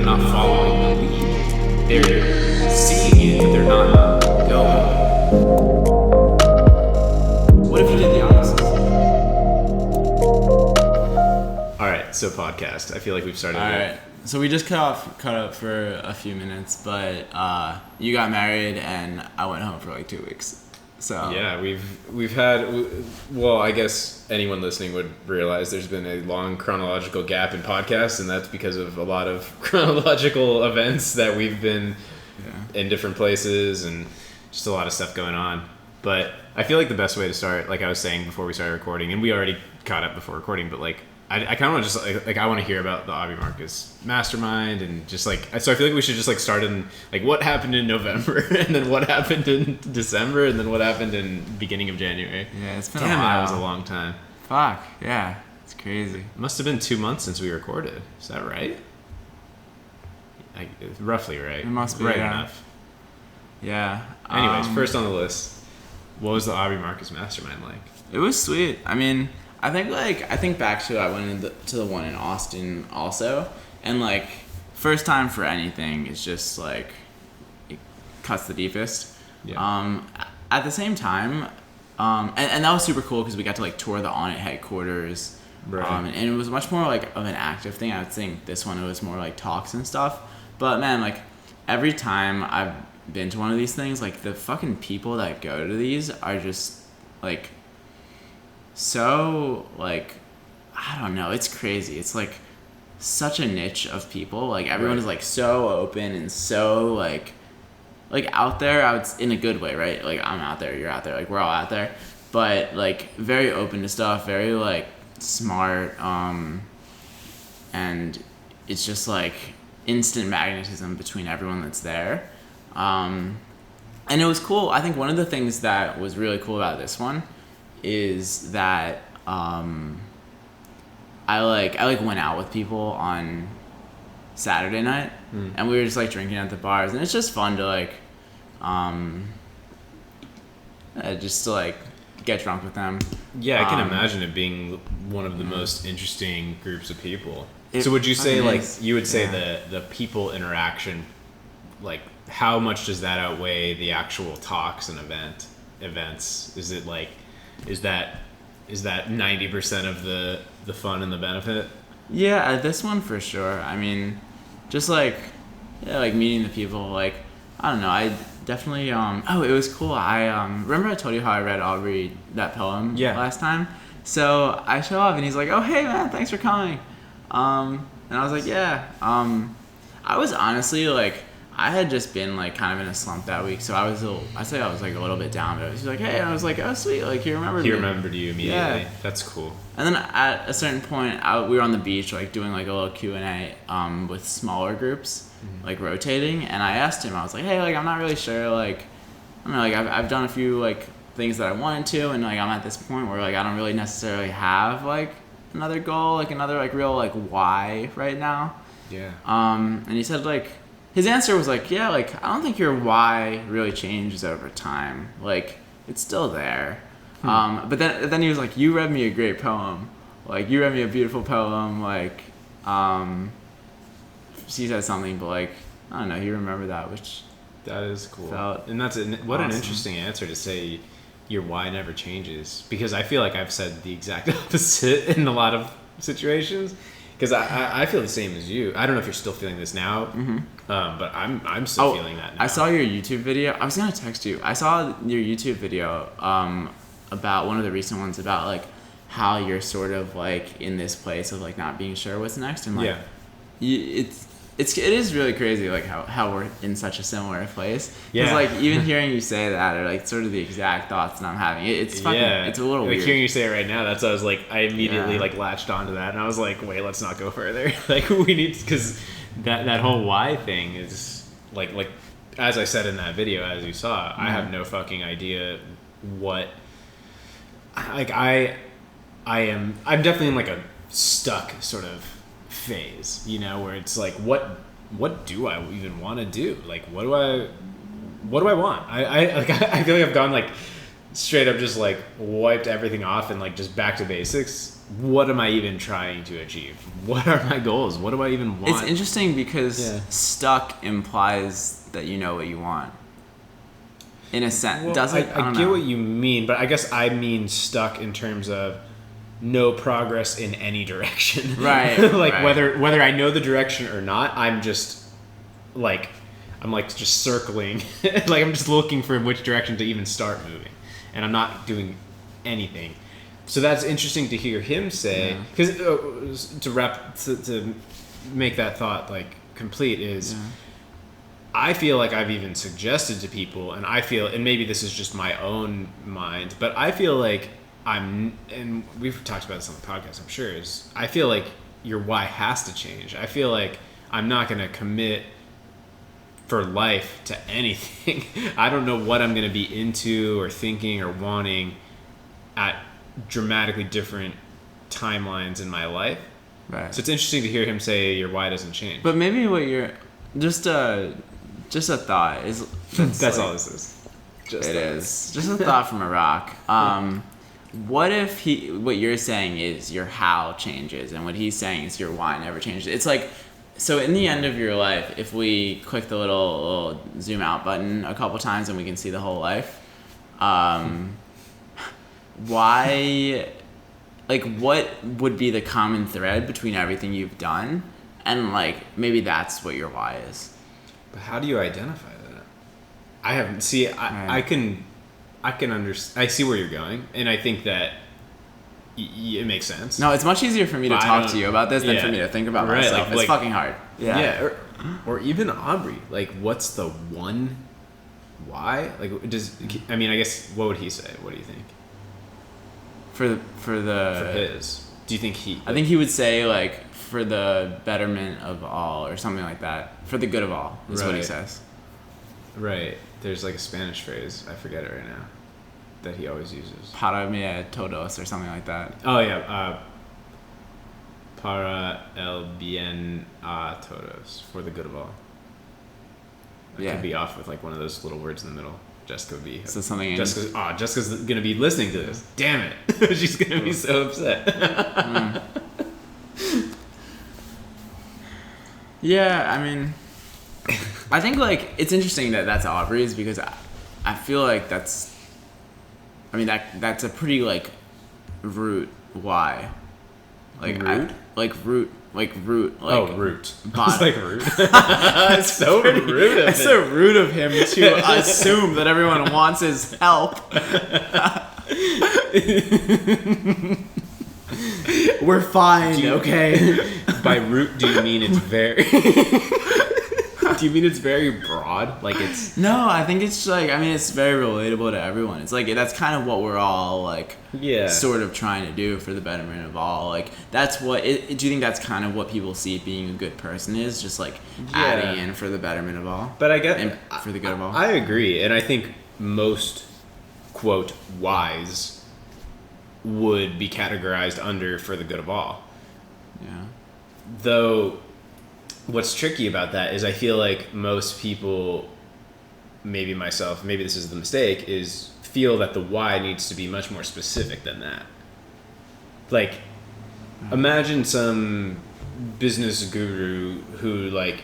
not following the lead. They're seeing it, but they're not going. What if you did the opposite? All right, so podcast. I feel like we've started. All right. So we just cut up for a few minutes, but you got married and I went home for like 2 weeks. So yeah, we've had. Well, I guess anyone listening would realize there's been a long chronological gap in podcasts, and that's because of a lot of chronological events that we've been in different places and just a lot of stuff going on. But I feel like the best way to start, like I was saying before we started recording, and we already caught up before recording, but like. I kind of want to just like I want to hear about the Aubrey Marcus mastermind and just like so I feel like we should just like start in like what happened in November and then what happened in December and then what happened in beginning of January. Yeah, it's been a while. that was a long time. Fuck yeah, it's crazy. It must have been 2 months since we recorded. Is that right? Roughly right. It must be right enough. Yeah. Anyways, first on the list, what was the Aubrey Marcus mastermind like? It was sweet. I mean. I think back to I went to the one in Austin also, and like first time for anything is just like it cuts the deepest. Yeah. At the same time, and that was super cool because we got to like tour the On It headquarters. Right. And it was much more like of an active thing. I would think this one it was more like talks and stuff. But man, like every time I've been to one of these things, like the fucking people that go to these are just like. So like I don't know, it's crazy. It's like such a niche of people. Like everyone is like so open and so like out there. In a good way, right? Like I'm out there, you're out there, like we're all out there. But like very open to stuff, very like smart, and it's just like instant magnetism between everyone that's there. And it was cool. I think one of the things that was really cool about this one is that I went out with people on Saturday night and we were just like drinking at the bars and it's just fun to like just to like get drunk with them. Yeah, I can imagine it being one of the most interesting groups of people. So would you say like you would say the people interaction, like how much does that outweigh the actual talks and events? Is it like Is that 90% of the fun and the benefit? Yeah, at this one for sure. I mean, just like meeting the people. Like I don't know. I definitely. It was cool. I remember I told you how I read Aubrey that poem last time. So I show up and he's like, "Oh hey man, thanks for coming." And I was like, "Yeah." I was honestly like. I had just been like kind of in a slump that week, so I was like a little bit down. But he was like, "Hey," and I was like, "Oh sweet, like he remembered me." He remembered you immediately. Yeah. That's cool. And then at a certain point, we were on the beach, like doing like a little Q&A with smaller groups, like rotating. And I asked him, I was like, "Hey, like I'm not really sure, like I don't know, like I've done a few like things that I wanted to, and like I'm at this point where like I don't really necessarily have like another goal, like another like real like why right now." Yeah. And he said like. His answer was like, yeah, like, I don't think your why really changes over time. Like, it's still there. But then he was like, you read me a great poem. Like, you read me a beautiful poem. Like, she said something, but like, I don't know, he remembered that, which... That is cool. And that's what an interesting answer to say your why never changes. Because I feel like I've said the exact opposite in a lot of situations. Because I feel the same as you. I don't know if you're still feeling this now, but I'm still feeling that now. I saw your YouTube video. I was going to text you. I saw your YouTube video about one of the recent ones about like how you're sort of like in this place of like not being sure what's next. And like it is really crazy like how we're in such a similar place. Because like even hearing you say that are like sort of the exact thoughts that I'm having. It's fucking, it's a little weird. Like hearing you say it right now, that's what I was like, I immediately like latched onto that and I was like, wait, let's not go further. Like we need, because that whole why thing is like as I said in that video, as you saw, I have no fucking idea what, like I'm definitely in like a stuck sort of phase, you know, where it's like what do I even want to do? Like what do I want? I feel like I've gone like straight up just like wiped everything off and like just back to basics, what am I even trying to achieve? What are my goals? What do I even want? It's interesting because stuck implies that you know what you want. In a sense, Well, does it? I get what you mean, but I guess I mean stuck in terms of no progress in any direction. Right. Like right. whether I know the direction or not, I'm just like just circling. Like I'm just looking for which direction to even start moving, and I'm not doing anything. So that's interesting to hear him say, because to make that thought like complete is. Yeah. I feel like I've even suggested to people, and maybe this is just my own mind, but I feel like and we've talked about this on the podcast, I'm sure, is I feel like your why has to change. I feel like I'm not going to commit for life to anything. I don't know what I'm going to be into or thinking or wanting at dramatically different timelines in my life. Right. So it's interesting to hear him say your why doesn't change. But maybe what you're just a thought is that's all this is. Just a thought from a rock. What if what you're saying is your how changes, and what he's saying is your why never changes? It's like, so in the end of your life, if we click the little zoom out button a couple times and we can see the whole life, why, like, what would be the common thread between everything you've done, and like maybe that's what your why is. But how do you identify that? I can understand. I see where you're going, and I think that it makes sense. No, it's much easier for me to talk to you about this than for me to think about myself. It's fucking hard. Yeah. Or even Aubrey. Like, what's the one why? Like, I guess, what would he say? What do you think? For his. Do you think he... I think he would say, like, for the betterment of all, or something like that. For the good of all, is what he says. Right. There's, like, a Spanish phrase. I forget it right now. That he always uses. Para mí todos, or something like that. Oh, yeah. Para el bien a todos. For the good of all. I could be off with, like, one of those little words in the middle. Jessica would be... So something Jessica's going to be listening to this. Damn it. She's going to be so upset. Yeah, I mean, I think, like, it's interesting that that's Aubrey's, because I feel like that's a pretty, like, root why. Like, root? Root. Oh, root. It's like root. It's so rude of him. It's so rude of him to assume that everyone wants his help. We're fine, okay? By root, do you mean it's very... Do you mean it's very broad? Like it's... No, I think it's like, it's very relatable to everyone. It's like, that's kind of what we're all like, sort of trying to do for the betterment of all. Like, that's what, do you think that's kind of what people see being a good person is? Just like adding in for the betterment of all? But I get... And for the good of all? I agree. And I think most, quote, wise would be categorized under for the good of all. Yeah. Though... What's tricky about that is I feel like most people, maybe myself, maybe this is the mistake, is feel that the why needs to be much more specific than that. Like, imagine some business guru who like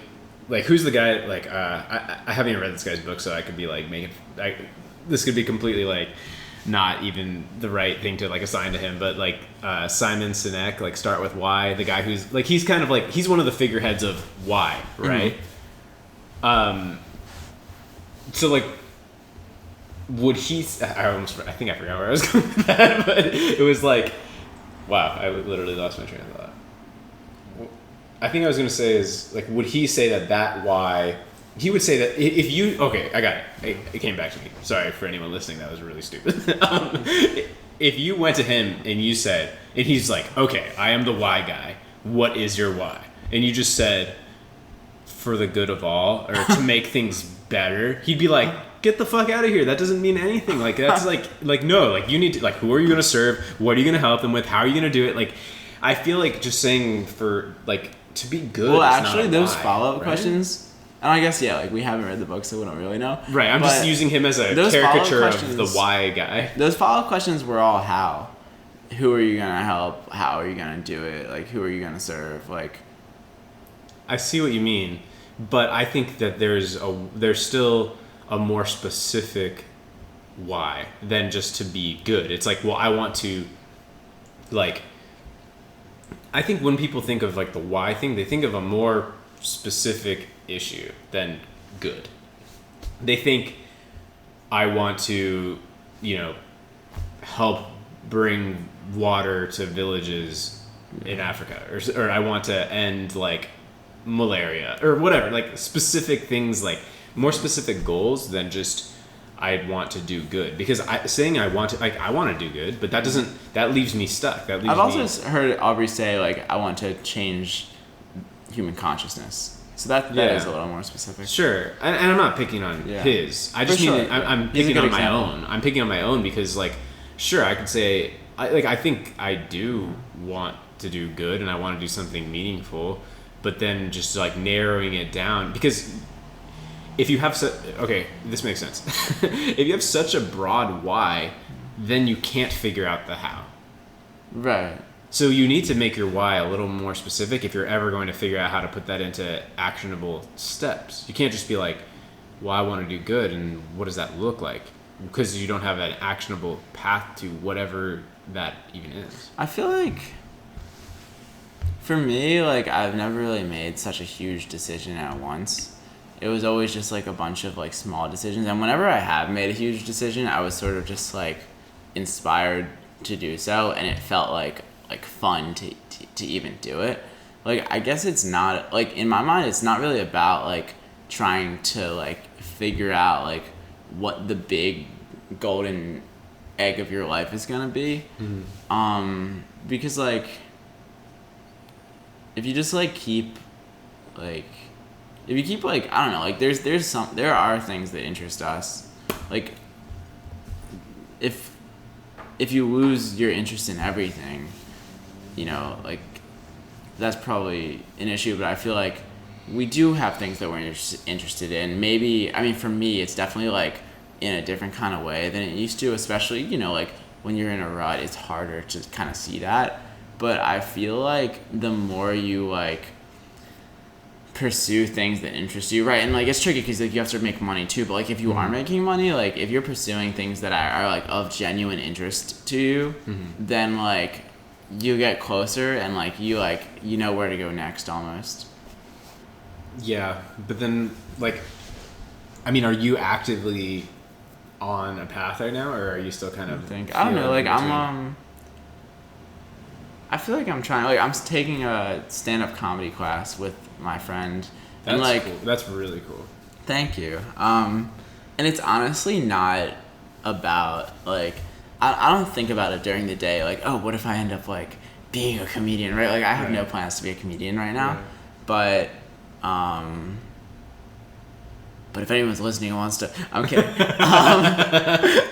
who's the guy, like, I haven't even read this guy's book, so I could be like, this could be completely like, not even the right thing to like assign to him, but like Simon Sinek, like Start With Why, the guy who's like, he's kind of like, he's one of the figureheads of why, right? Mm-hmm. So like, would he, I think I forgot where I was going with that, but it was like, wow, I literally lost my train of thought. I think I was going to say is like, would he say that why, he would say that if you... Okay, I got it. It came back to me. Sorry for anyone listening. That was really stupid. If you went to him and you said... And he's like, okay, I am the why guy. What is your why? And you just said, for the good of all, or to make things better. He'd be like, get the fuck out of here. That doesn't mean anything. Like, that's like no. Like, you need to... Like, who are you going to serve? What are you going to help them with? How are you going to do it? Like, I feel like just saying for... Like, to be good... Well, actually, those follow-up questions And I guess, yeah, like, we haven't read the book, so we don't really know. Right, I'm just using him as a caricature of the why guy. Those follow-up questions were all how. Who are you going to help? How are you going to do it? Like, who are you going to serve? Like, I see what you mean, but I think that there's still a more specific why than just to be good. It's like, well, I want to, like, I think when people think of, like, the why thing, they think of a more specific issue than good. They think, I want to, help bring water to villages in Africa, or I want to end, like, malaria, or whatever, like, specific things, like, more specific goals than just I want to do good. Because saying I want to do good, but that leaves me stuck. I've also heard Aubrey say, like, I want to change human consciousness. So that is a little more specific. Sure, and I'm not picking on his. I just mean I'm picking on my own. I'm picking on my own because, like, sure, I could say I think I do want to do good and I want to do something meaningful, but then just, like, narrowing it down, because if you have this makes sense. If you have such a broad why, then you can't figure out the how. Right. So you need to make your why a little more specific if you're ever going to figure out how to put that into actionable steps. You can't just be like, well, I want to do good, and what does that look like? Because you don't have an actionable path to whatever that even is. I feel like, for me, like, I've never really made such a huge decision at once. It was always just, like, a bunch of, like, small decisions. And whenever I have made a huge decision, I was sort of just, like, inspired to do so, and it felt like fun to even do it. Like, I guess it's not, like, in my mind, it's not really about, like, trying to, like, figure out, like, what the big golden egg of your life is gonna be. Mm-hmm. Because, like, if you just, like, keep, like, I don't know, like, there are things that interest us. Like, if you lose your interest in everything, like, that's probably an issue, but I feel like we do have things that we're interested in. Maybe, I mean, for me, it's definitely, like, in a different kind of way than it used to, especially, like, when you're in a rut, it's harder to kind of see that. But I feel like the more you, like, pursue things that interest you, right? And, like, it's tricky because, like, you have to make money too, but, like, if you are making money, like, if you're pursuing things that are like, of genuine interest to you, then, like, you get closer and, like, you know where to go next almost. Yeah, but then, like, I mean, are you actively on a path right now, or are you still kind of... I don't know, like, I feel like I'm trying, like, I'm taking a stand-up comedy class with my friend. That's, and, like, cool. That's really cool. Thank you. And it's honestly not about, like, I don't think about it during the day, like, oh, what if I end up, like, being a comedian, right? Like, I have no plans to be a comedian right now, but if anyone's listening and wants to, I'm kidding. That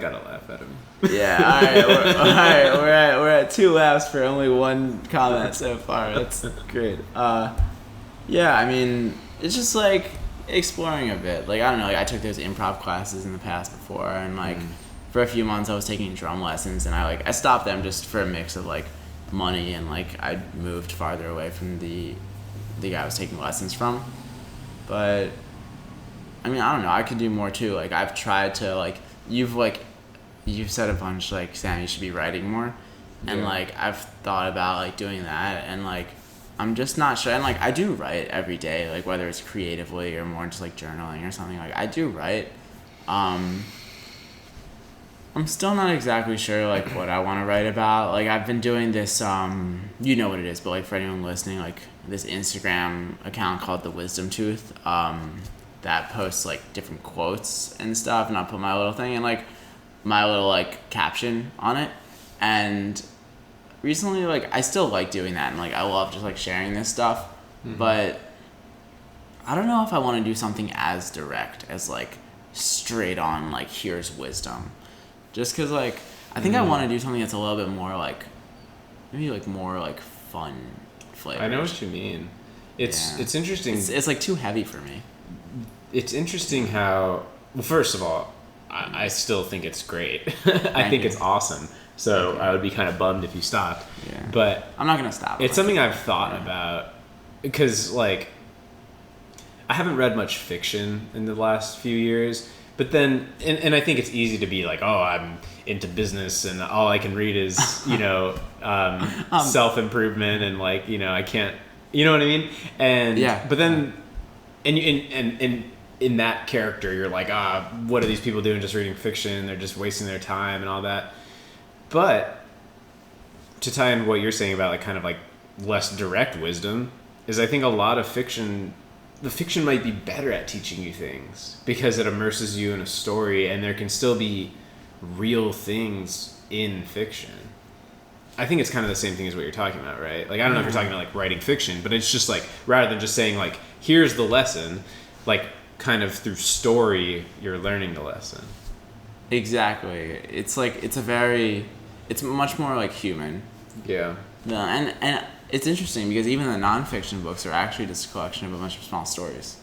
got a laugh out of me. Yeah, all right, we're at 2 laughs for only 1 comment so far. That's great. Yeah, I mean, it's just, like, exploring a bit. Like, I don't know, like, I took those improv classes in the past before, and, like, for a few months I was taking drum lessons, and I stopped them just for a mix of, like, money, and, like, I moved farther away from the guy I was taking lessons from. But, I mean, I don't know, I could do more too. Like, I've tried to, like, you've said a bunch, like, Sam, you should be writing more. And, like, I've thought about, like, doing that, and, like, I'm just not sure. And, like, I do write every day, like, whether it's creatively or more just, like, journaling or something. Like, I do write. I'm still not exactly sure, like, what I want to write about. Like, I've been doing this, you know what it is, but, like, for anyone listening, like, this Instagram account called The Wisdom Tooth, that posts, like, different quotes and stuff, and I'll put my little thing and, like, my little, like, caption on it. And recently, like, I still like doing that, and, like, I love just, like, sharing this stuff, but I don't know if I want to do something as direct as, like, straight on, like, here's wisdom. Just because, like, I think I want to do something that's a little bit more, like, maybe, like, more, like, fun flavors. I know what you mean. It's interesting. It's like too heavy for me. It's interesting how, well, first of all, I still think it's great. I think it's awesome. So I would be kind of bummed if you stopped. Yeah. But I'm not gonna stop. it's something I've thought about, because like I haven't read much fiction in the last few years. But then, and I think it's easy to be like, oh, I'm into business and all I can read is, self-improvement and like, I can't, you know what I mean? And, but then, and in that character, you're like, what are these people doing just reading fiction? They're just wasting their time and all that. But to tie in what you're saying about like kind of like less direct wisdom is I think a lot of the fiction might be better at teaching you things because it immerses you in a story and there can still be real things in fiction. I think it's kind of the same thing as what you're talking about, right? Like, I don't know if you're talking about like writing fiction, but it's just like, rather than just saying like, here's the lesson, like kind of through story, you're learning the lesson. Exactly. It's like, it's much more like human. Yeah. And it's interesting because even the nonfiction books are actually just a collection of a bunch of small stories.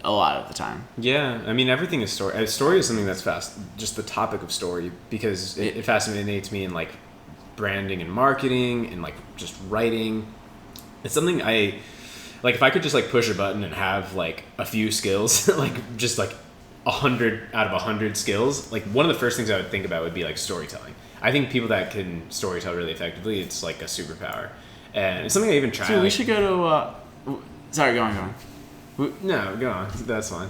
A lot of the time. Yeah, I mean, everything is story. A story is something that's just the topic of story, because it fascinates me in like branding and marketing and like just writing. It's something I like. If I could just like push a button and have like a few skills, like just like 100 out of 100 skills, like one of the first things I would think about would be like storytelling. I think people that can storytell really effectively, it's like a superpower. And it's something I even try. So we should go to, sorry, go on. No, go on. That's fine.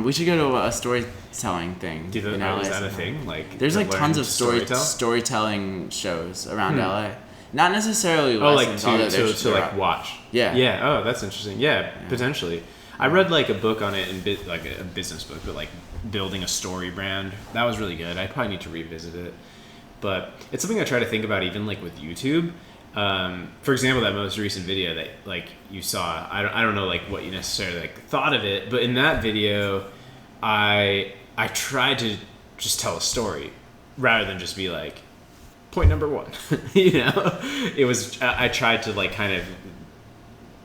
We should go to a storytelling thing. Is that a thing? Like, there's like tons of storytelling shows around LA. Not necessarily lessons. To like watch. Yeah. Yeah. Oh, that's interesting. Yeah, potentially. I read like a book on it like a business book, but like building a story brand. That was really good. I probably need to revisit it. But it's something I try to think about even like with YouTube. For example, that most recent video that like you saw, I don't know like what you necessarily like thought of it, but in that video, I tried to just tell a story rather than just be like point number 1. It was I tried to like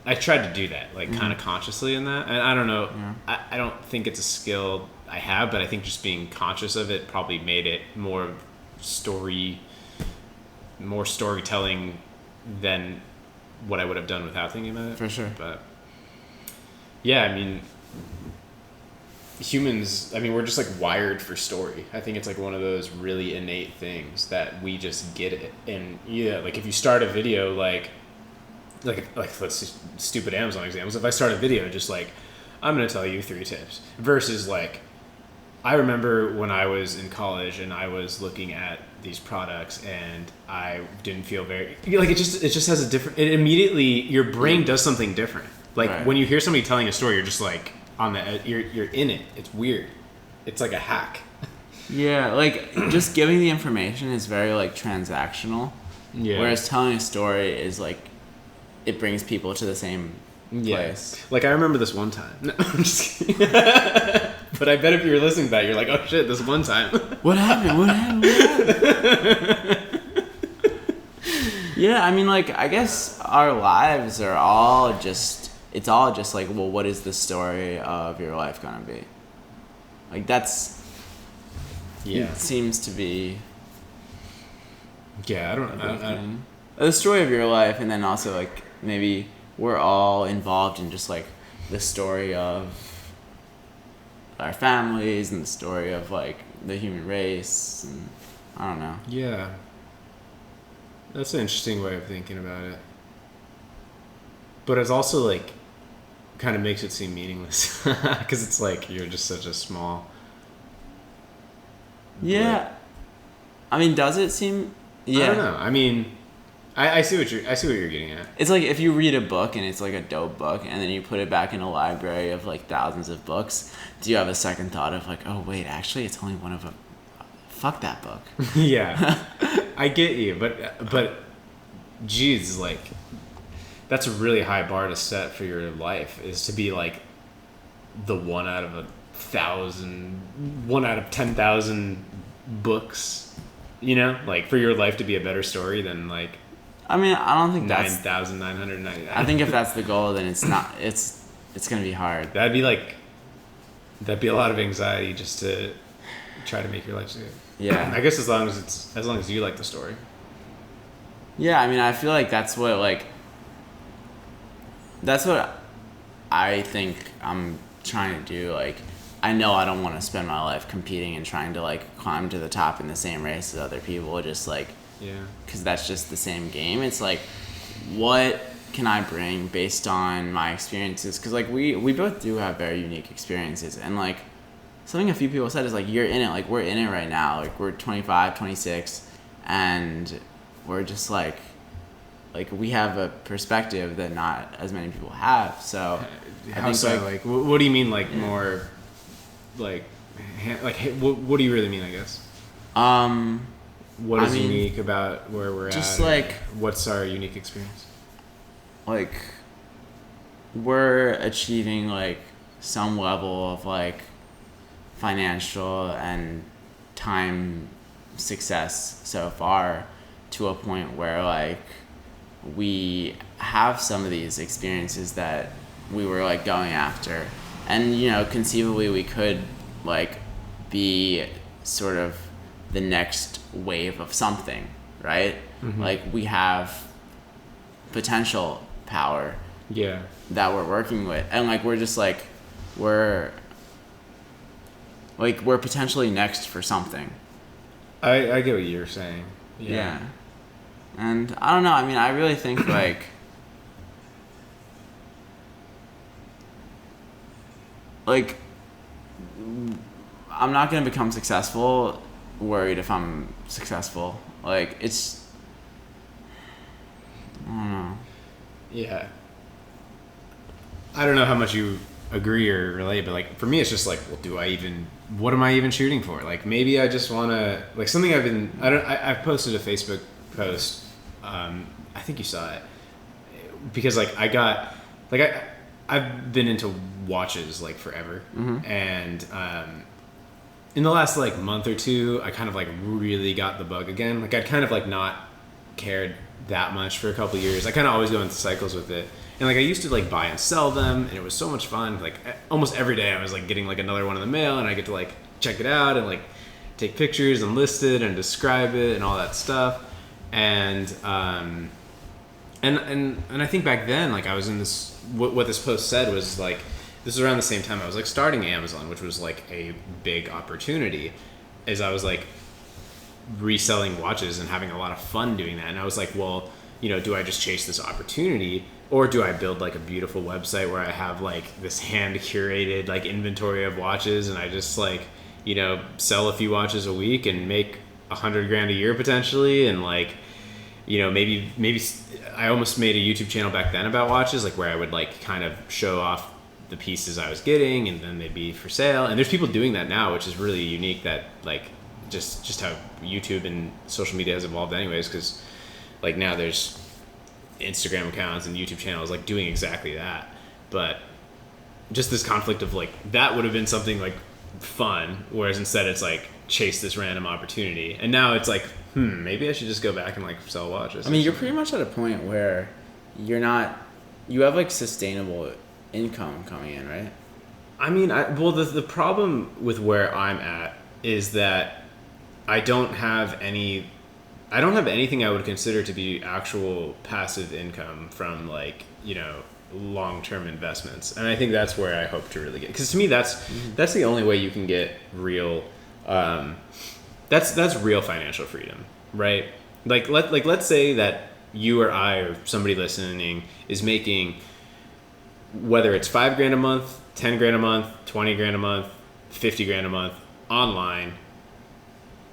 I tried to do that like kind of consciously in that, and I don't know. Yeah. I don't think it's a skill I have, but I think just being conscious of it probably made it more storytelling than what I would have done without thinking about it. For sure. But yeah, I mean, humans, we're just like wired for story. I think it's like one of those really innate things that we just get it. And yeah, like if you start a video like let's just stupid Amazon examples. If I start a video just like, I'm going to tell you 3 tips versus like, I remember when I was in college and I was looking at these products and I didn't feel very like it just has a different, it immediately your brain does something different. Like when you hear somebody telling a story, you're just like on the you're in it. It's weird. It's like a hack. Yeah, like just giving the information is very like transactional. Yeah. Whereas telling a story is like it brings people to the same place. Like I remember this one time. No, I'm just kidding. But I bet if you were listening to that, you're like, oh shit, this one time. What happened? Yeah, I guess our lives are all just, it's all just like, well, what is the story of your life gonna be? Like that's, it seems to be. Yeah, I don't know. The story of your life, and then also like maybe we're all involved in just like the story of our families and the story of like the human race, and I don't know. Yeah, that's an interesting way of thinking about it, but it's also like kind of makes it seem meaningless because it's like you're just such a small. Yeah, does it seem? Yeah, I don't know. I see what you're getting at. It's like if you read a book and it's like a dope book, and then you put it back in a library of like thousands of books. Do you have a second thought of like, oh wait, actually it's only one of them? Fuck that book. Yeah, I get you, but, geez, like, that's a really high bar to set for your life, is to be like the 1 out of 1,000, 1 out of 10,000 books. Like for your life to be a better story than like. I mean, I don't think that's 9,999. I think if that's the goal, then it's not. It's gonna be hard. That'd be a lot of anxiety just to try to make your life good. Yeah. I guess as long as you like the story. Yeah, I mean, I feel like that's what I think I'm trying to do. Like, I know I don't want to spend my life competing and trying to like climb to the top in the same race as other people. Just like, yeah, because that's just the same game. It's like, what can I bring based on my experiences? Because like we both do have very unique experiences, and like something a few people said is like, you're in it. Like, we're in it right now. Like, we're 25, 26, and we're just like we have a perspective that not as many people have. So how I think so? Like, what do you mean? Like, yeah. More like what do you really mean? I guess. What is unique about where we're just at? Like, what's our unique experience? Like, we're achieving like some level of like financial and time success so far, to a point where like we have some of these experiences that we were like going after, and you know, conceivably we could like be sort of the next wave of something, right? Mm-hmm. Like, we have potential power, yeah, that we're working with, and like we're just like we're potentially next for something. I get what you're saying. Yeah. And I don't know, I mean, I really think like I'm not going to become successful worried if I'm successful. Like, it's, I don't know. Yeah. I don't know how much you agree or relate, but like for me it's just like, well, what am I even shooting for? Like, maybe I just want to, like, something I posted a Facebook post, I think you saw it, because like I've been into watches like forever, mm-hmm. and in the last like month or two I kind of like really got the bug again. Like, I'd kind of like not cared that much for a couple of years. I kind of always go into cycles with it. And like, I used to like buy and sell them, and it was so much fun. Like, almost every day I was like getting like another one in the mail, and I get to like check it out and like take pictures and list it and describe it and all that stuff. And I think back then, like, I was in this, what this post said was like, this was around the same time I was like starting Amazon, which was like a big opportunity, as I was like reselling watches and having a lot of fun doing that. And I was like, well, you know, do I just chase this opportunity, or do I build like a beautiful website where I have like this hand curated like inventory of watches, and I just like, you know, sell a few watches a week and make $100,000 a year potentially, and like, you know, maybe I almost made a YouTube channel back then about watches, like where I would like kind of show off the pieces I was getting, and then they'd be for sale. And there's people doing that now, which is really unique, that like just how YouTube and social media has evolved anyways, because like now there's Instagram accounts and YouTube channels like doing exactly that. But just this conflict of like, that would have been something like fun, whereas instead it's like chase this random opportunity. And now it's like, maybe I should just go back and like sell watches. I mean, you're pretty much at a point where you have like sustainable income coming in, right? I mean, the problem with where I'm at is that I don't have anything I would consider to be actual passive income from like, you know, long-term investments. And I think that's where I hope to really get, because to me that's the only way you can get real that's real financial freedom, right? Let's say that you or I or somebody listening is making, whether it's $5,000 a month, $10,000 a month, $20,000 a month, $50,000 a month online.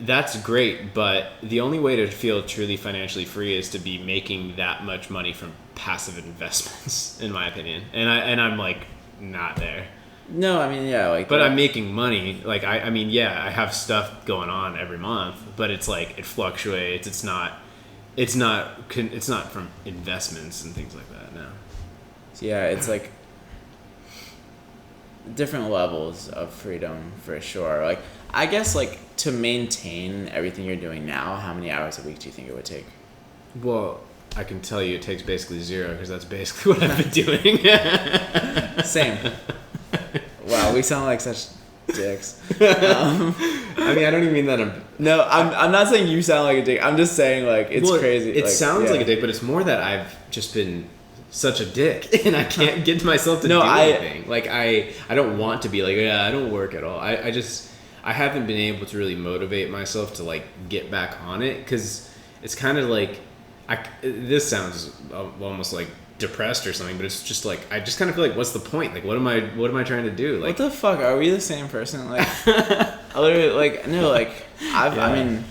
That's great, but the only way to feel truly financially free is to be making that much money from passive investments, in my opinion. And I'm like not there. No, I mean, yeah, like, but I'm making money. Like, I mean, yeah, I have stuff going on every month, but it's like, it fluctuates. It's not from investments and things like that. No. Yeah, it's like different levels of freedom for sure. Like, I guess like to maintain everything you're doing now, how many hours a week do you think it would take? Well, I can tell you it takes basically zero because that's basically what I've been doing. Same. Wow, we sound like such dicks. I mean, I don't even mean that No, I'm not saying you sound like a dick. I'm just saying like it's crazy. It like, sounds like a dick, but it's more that I've just been such a dick and I can't get myself to do anything. Like I don't want to be like, yeah, I don't work at all. I haven't been able to really motivate myself to like get back on it because it's kind of like this sounds almost like depressed or something, but it's just like I just kind of feel like what's the point? Like what am I trying to do? Like what the fuck? Are we the same person? Like I literally like no like I mean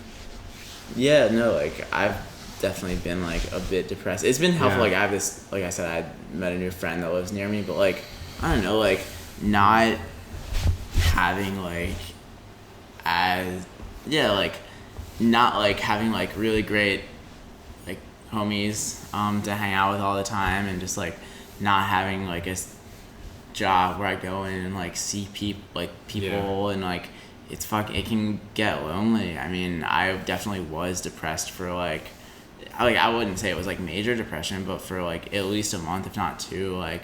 yeah no like I've definitely been like a bit depressed. It's been helpful. Like I have this, like I said, I met a new friend that lives near me, but like I don't know, like not having like like not like having like really great like homies to hang out with all the time, and just like not having like a job where I go in and like see people and like it can get lonely. I mean, I definitely was depressed for like I wouldn't say it was like major depression, but for like at least a month, if not two, like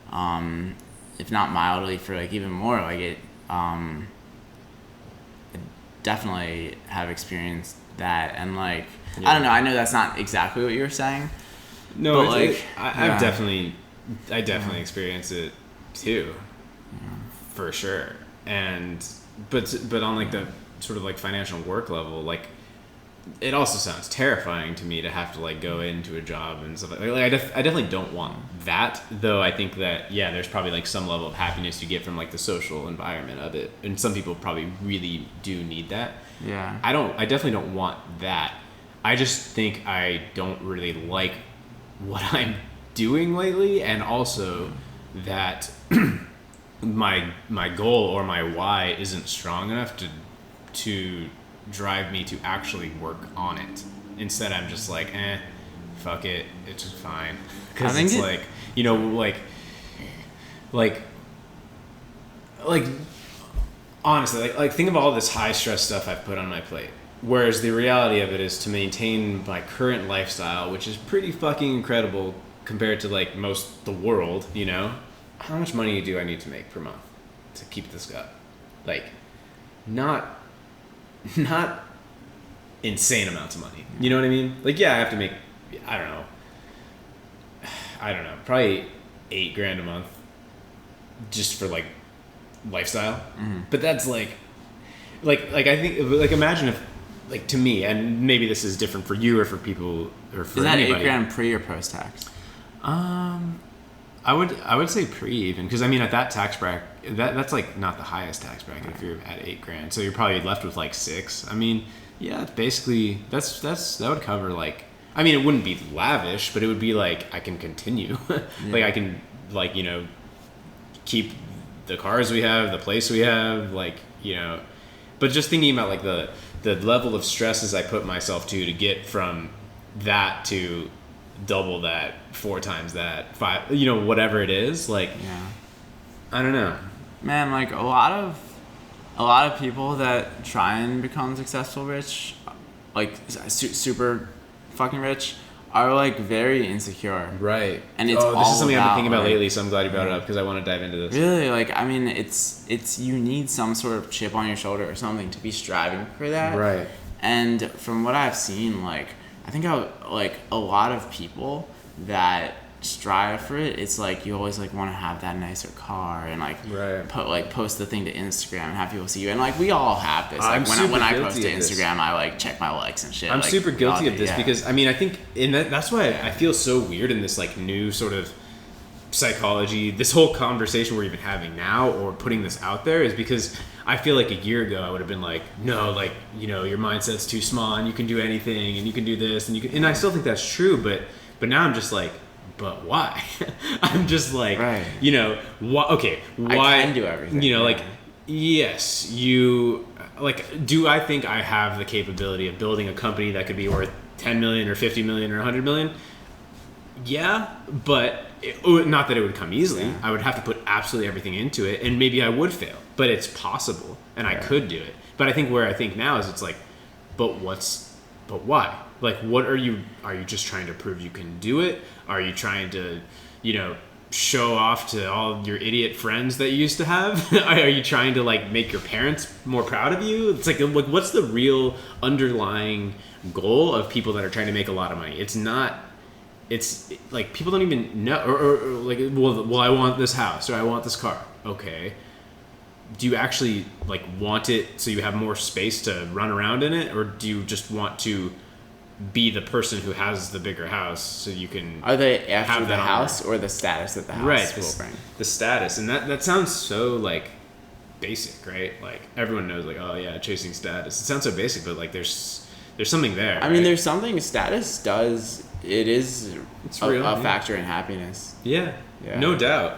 if not mildly, for like even more, like it I definitely have experienced that. And like I don't know, I know that's not exactly what you were saying. No, but like I definitely experienced it too, for sure. And but on like the sort of like financial work level, like it also sounds terrifying to me to have to like go into a job and stuff like that. I definitely don't want that, though. I think that there's probably like some level of happiness you get from like the social environment of it, and some people probably really do need that. I definitely don't want that. I just think I don't really like what I'm doing lately, and also that my goal or my why isn't strong enough to drive me to actually work on it. Instead, I'm just like, fuck it, it's just fine. Because it's like, you know, like honestly, like think of all this high stress stuff I've put on my plate. Whereas the reality of it is to maintain my current lifestyle, which is pretty fucking incredible compared to like most the world, you know, how much money do I need to make per month to keep this up? Like, not insane amounts of money. You know what I mean? Like, yeah, I have to make, I don't know, probably $8,000 a month just for like lifestyle. Mm-hmm. But that's like I think, like, imagine if, like, to me, and maybe this is different for you or for people or for anybody. Is that $8,000 pre or post tax? I would say pre, even, because I mean at that tax bracket, that's like not the highest tax bracket if you're at $8,000, so you're probably left with like $6,000. I mean, yeah, it's basically that would cover, like, I mean, it wouldn't be lavish, but it would be like I can continue, like I can, like, you know, keep the cars we have, the place we have, like, you know, but just thinking about like the level of stresses I put myself to get from that to double that, 4 times that, 5, you know, whatever it is, like, I don't know, man. Like a lot of people that try and become successful rich, like super fucking rich, are like very insecure, right? And it's this is something I've been thinking about like, lately, so I'm glad you brought it up because I want to dive into this. Really, like, I mean, it's you need some sort of chip on your shoulder or something to be striving for that, right? And from what I've seen, like, I think like a lot of people that strive for it, it's like you always like want to have that nicer car and like post the thing to Instagram and have people see you, and like we all have this. Like when I post to Instagram, I like check my likes and shit. I'm like, super guilty of this because I mean I think that's why I feel so weird in this like new sort of psychology. This whole conversation we're even having now or putting this out there is because I feel like a year ago I would have been like, no, like, you know, your mindset's too small and you can do anything and you can do this and you can, and I still think that's true, but now I'm just like, but why? I'm just like, you know, why? Okay, why? I can do everything. You know, like, yes, you, like, do I think I have the capability of building a company that could be worth 10 million or 50 million or 100 million? Yeah, but not that it would come easily. Yeah. I would have to put absolutely everything into it, and maybe I would fail, but it's possible, and I could do it. But I think where I think now is it's like, but what's but why? Like, what are you just trying to prove you can do it? Are you trying to, show off to all your idiot friends that you used to have? Are you trying to like make your parents more proud of you? It's like what's the real underlying goal of people that are trying to make a lot of money? It's like people don't even know, or like, well, I want this house or I want this car. Okay. Do you actually like want it so you have more space to run around in it, or do you just want to be the person who has the bigger house so you can are they after have the that house or the status that the house right, will bring? The status, and that sounds so like basic, right? Like everyone knows like, oh yeah, chasing status. It sounds so basic, but like there's something there. I mean, there's something status does. It is it's a, real, a factor in happiness. Yeah, no doubt.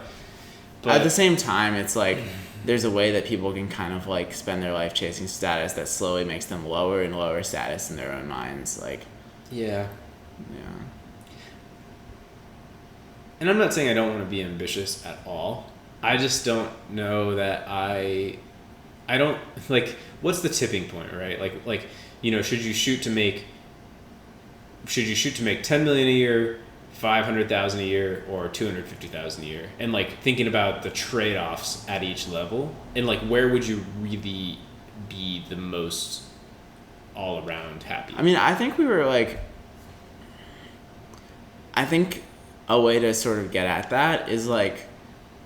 But at the same time, it's like there's a way that people can kind of like spend their life chasing status that slowly makes them lower and lower status in their own minds. Like, yeah. And I'm not saying I don't want to be ambitious at all. I just don't know that I don't like. What's the tipping point, right? Like should you shoot to make 10 million a year, 500,000 a year, or 250,000 a year, and like thinking about the trade-offs at each level, and like where would you really be the most all around happy? I mean, I think a way to sort of get at that is like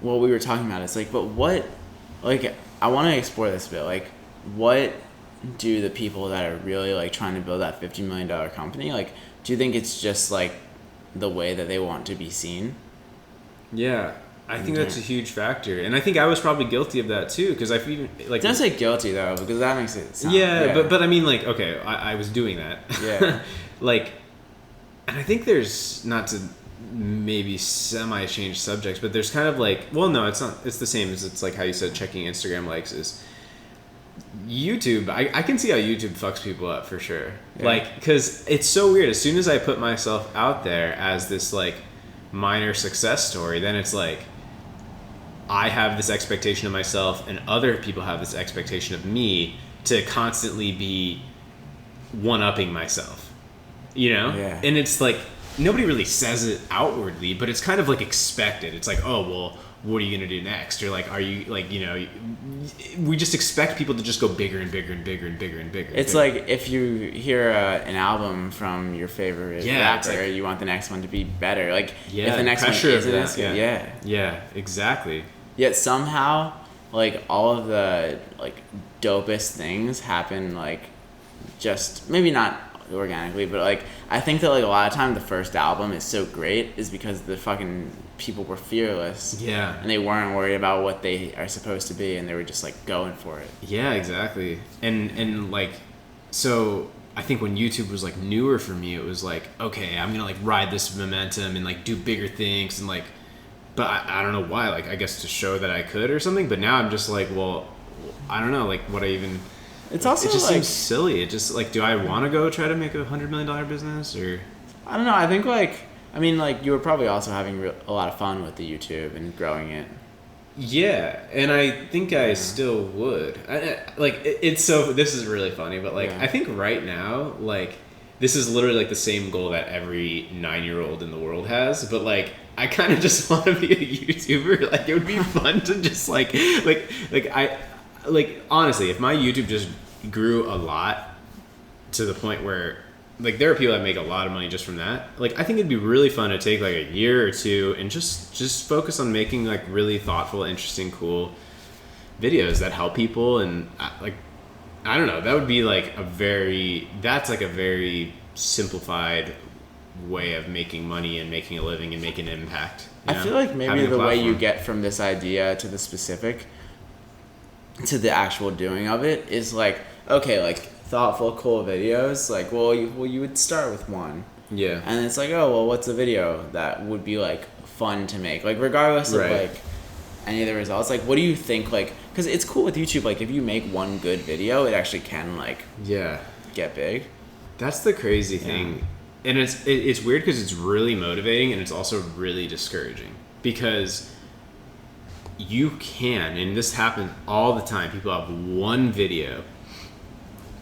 what we were talking about. It's like, but what, like, I want to explore this a bit. Like, what do the people that are really like trying to build that $50 million company, like, do you think it's just like the way that they want to be seen? Yeah, I think that's a huge factor, and I think I was probably guilty of that too, because I've even like. Don't say guilty though, because that makes it sound. Yeah, but I mean, like, okay, I was doing that. Yeah. Like, and I think there's, not to maybe semi-change subjects, but there's kind of like, well, no, it's not. It's the same as it's like how you said checking Instagram likes is. YouTube, I can see how YouTube fucks people up for sure. Yeah. Like, because it's so weird. As soon as I put myself out there as this like minor success story, then it's like I have this expectation of myself and other people have this expectation of me to constantly be one-upping myself, Yeah. And it's like nobody really says it outwardly, but it's kind of like expected. It's like, oh, well, what are you going to do next? Or like, are you like, we just expect people to just go bigger and bigger and bigger and bigger and bigger. It's like if you hear an album from your favorite rapper, like, you want the next one to be better. Like, if the next one isn't as good. Yeah, exactly. Yet somehow, like, all of the like dopest things happen, like, just maybe not organically, but like I think that like a lot of time the first album is so great is because the fucking people were fearless, and they weren't worried about what they are supposed to be, and they were just like going for it. Yeah, exactly. And like, so I think when YouTube was like newer for me, it was like, okay, I'm gonna like ride this momentum and like do bigger things, and like, but I don't know why, like I guess to show that I could or something. But now I'm just like, well, I don't know, like what I even. It's also it just like, seems silly. It just like, do I want to go try to make $100 million business, or? I don't know. I think like, I mean, like you were probably also having a lot of fun with the YouTube and growing it. Yeah, and I think I still would. It's so. This is really funny, but like I think right now, like this is literally like the same goal that every 9-year-old in the world has. But like I kind of just want to be a YouTuber. Like it would be fun to just like honestly, if my YouTube just grew a lot to the point where like there are people that make a lot of money just from that, like I think it'd be really fun to take like a year or two and just focus on making like really thoughtful, interesting, cool videos that help people. And like I don't know, that would be like a very simplified way of making money and making a living and making an impact. I feel like maybe the way you get from this idea to the specific to the actual doing of it is like, okay, like thoughtful, cool videos. Like, well, you would start with one. Yeah. And it's like, oh, well, what's a video that would be like fun to make? Like, regardless of like any of the results, like, what do you think? Like, because it's cool with YouTube. Like, if you make one good video, it actually can like get big. That's the crazy thing, and it's weird because it's really motivating and it's also really discouraging because you can, and this happens all the time, people have one video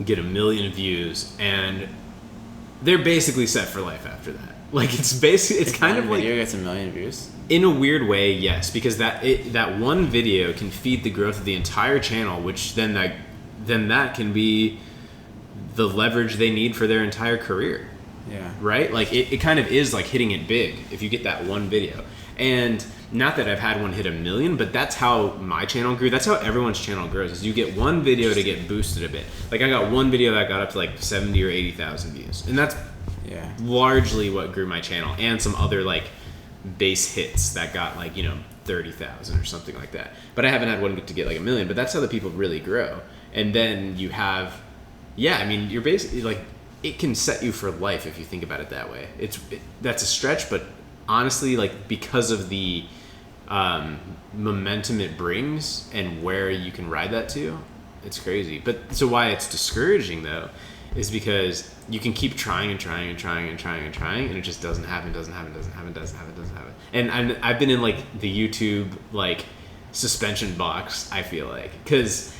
get 1 million views and they're basically set for life after that. Like it's basically, it's kind of like video gets 1 million views. In a weird way, yes, because that one video can feed the growth of the entire channel, which then that can be the leverage they need for their entire career. Yeah. Right? Like it kind of is like hitting it big if you get that one video. And not that I've had one hit 1 million, but that's how my channel grew. That's how everyone's channel grows, is you get one video to get boosted a bit. Like I got one video that got up to like 70 or 80,000 views. And that's largely what grew my channel, and some other like base hits that got like, 30,000 or something like that. But I haven't had one to get like 1 million, but that's how the people really grow. And then you have, you're basically like, it can set you for life if you think about it that way. That's a stretch, but honestly, like because of the momentum it brings and where you can ride that to, it's crazy. But so why it's discouraging though is because you can keep trying and trying and trying and trying and trying, and it just doesn't happen. And I've been in like the YouTube like suspension box, I feel like, because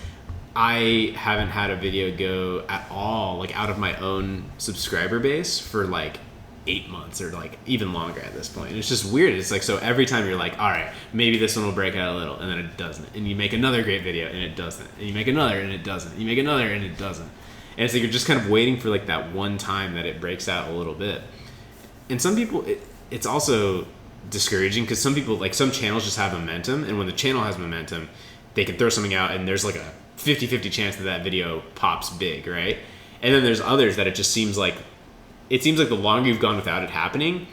I haven't had a video go at all like out of my own subscriber base for like 8 months or like even longer at this point. And it's just weird. It's like, so every time you're like, all right, maybe this one will break out a little, and then it doesn't. And you make another great video and it doesn't. And you make another and it doesn't. You make another and it doesn't. And it's like you're just kind of waiting for like that one time that it breaks out a little bit. And some people, it's also discouraging because some people, like some channels just have momentum, and when the channel has momentum, they can throw something out and there's like a 50-50 chance that video pops big, right? And then there's others that it seems like the longer you've gone without it happening,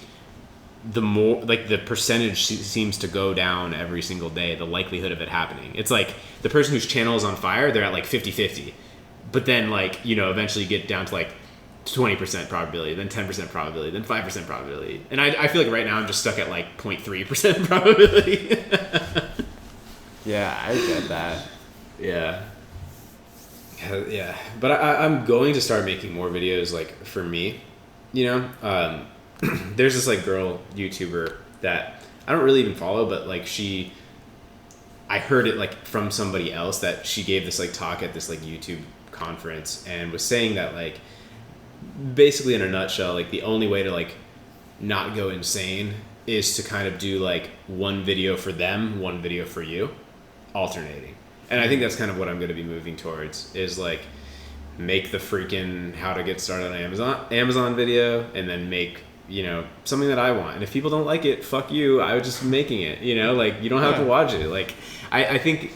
the more like the percentage seems to go down every single day, the likelihood of it happening. It's like the person whose channel is on fire, they're at like 50-50. But then like, eventually you get down to like 20% probability, then 10% probability, then 5% probability. And I feel like right now I'm just stuck at like 0.3% probability. Yeah, I get that. Yeah. But I'm going to start making more videos like for me, there's this like girl YouTuber that I don't really even follow, but like I heard it like from somebody else that she gave this like talk at this like YouTube conference and was saying that like basically in a nutshell, like the only way to like not go insane is to kind of do like one video for them, one video for you, alternating. And I think that's kind of what I'm going to be moving towards, is like make the freaking how to get started on Amazon video, and then make, something that I want. And if people don't like it, fuck you. I was just making it, like you don't have to watch it. Like I think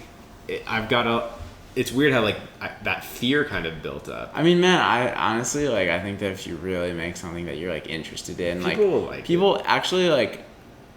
it's weird how like that fear kind of built up. I mean, man, I honestly like, I think that if you really make something that you're like interested in, people will like people actually like,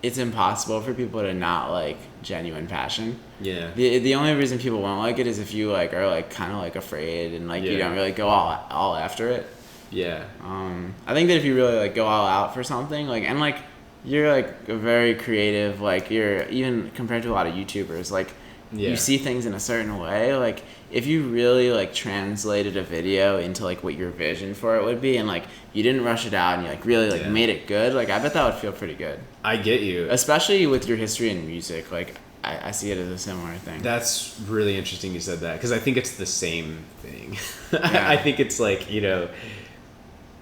it's impossible for people to not like genuine passion. Yeah. The only reason people won't like it is if you like are like kind of like afraid and like you don't really go all after it. Yeah. I think that if you really like go all out for something, like, and like you're like a very creative, like you're even compared to a lot of YouTubers, like you see things in a certain way. Like if you really like translated a video into like what your vision for it would be, and like you didn't rush it out and you like really like made it good, like I bet that would feel pretty good. I get you. Especially with your history in music, like I see it as a similar thing. That's really interesting you said that, because I think it's the same thing. I think it's like,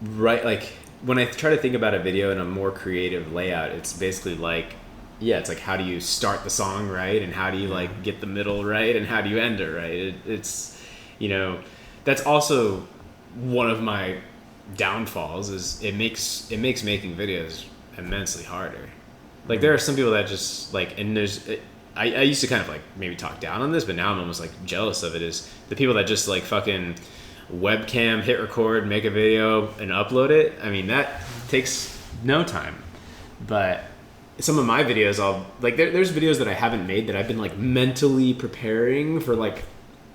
right, like when I try to think about a video in a more creative layout, it's basically like, it's like how do you start the song right, and how do you like get the middle right, and how do you end it right. It's that's also one of my downfalls, is it makes making videos immensely harder. Like there are some people that just like, and I used to kind of like maybe talk down on this, but now I'm almost like jealous of it, is the people that just like fucking webcam, hit record, make a video and upload it. I mean, that takes no time. But some of my videos, I'll like, there's videos that I haven't made that I've been like mentally preparing for like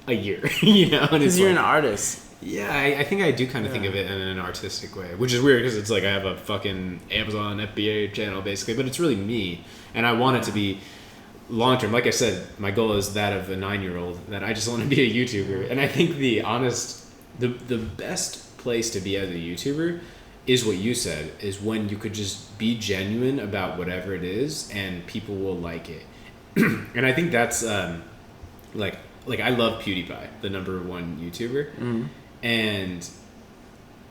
a year, Because you're an artist. Yeah, I think I do kind of think of it in an artistic way, which is weird because it's like I have a fucking Amazon FBA channel basically, but it's really me, and I want it to be long term. Like I said, my goal is that of a 9-year-old, that I just want to be a YouTuber. And I think the best place to be as a YouTuber is what you said, is when you could just be genuine about whatever it is and people will like it. And I think that's like I love PewDiePie, the #1 YouTuber. Mm-hmm. And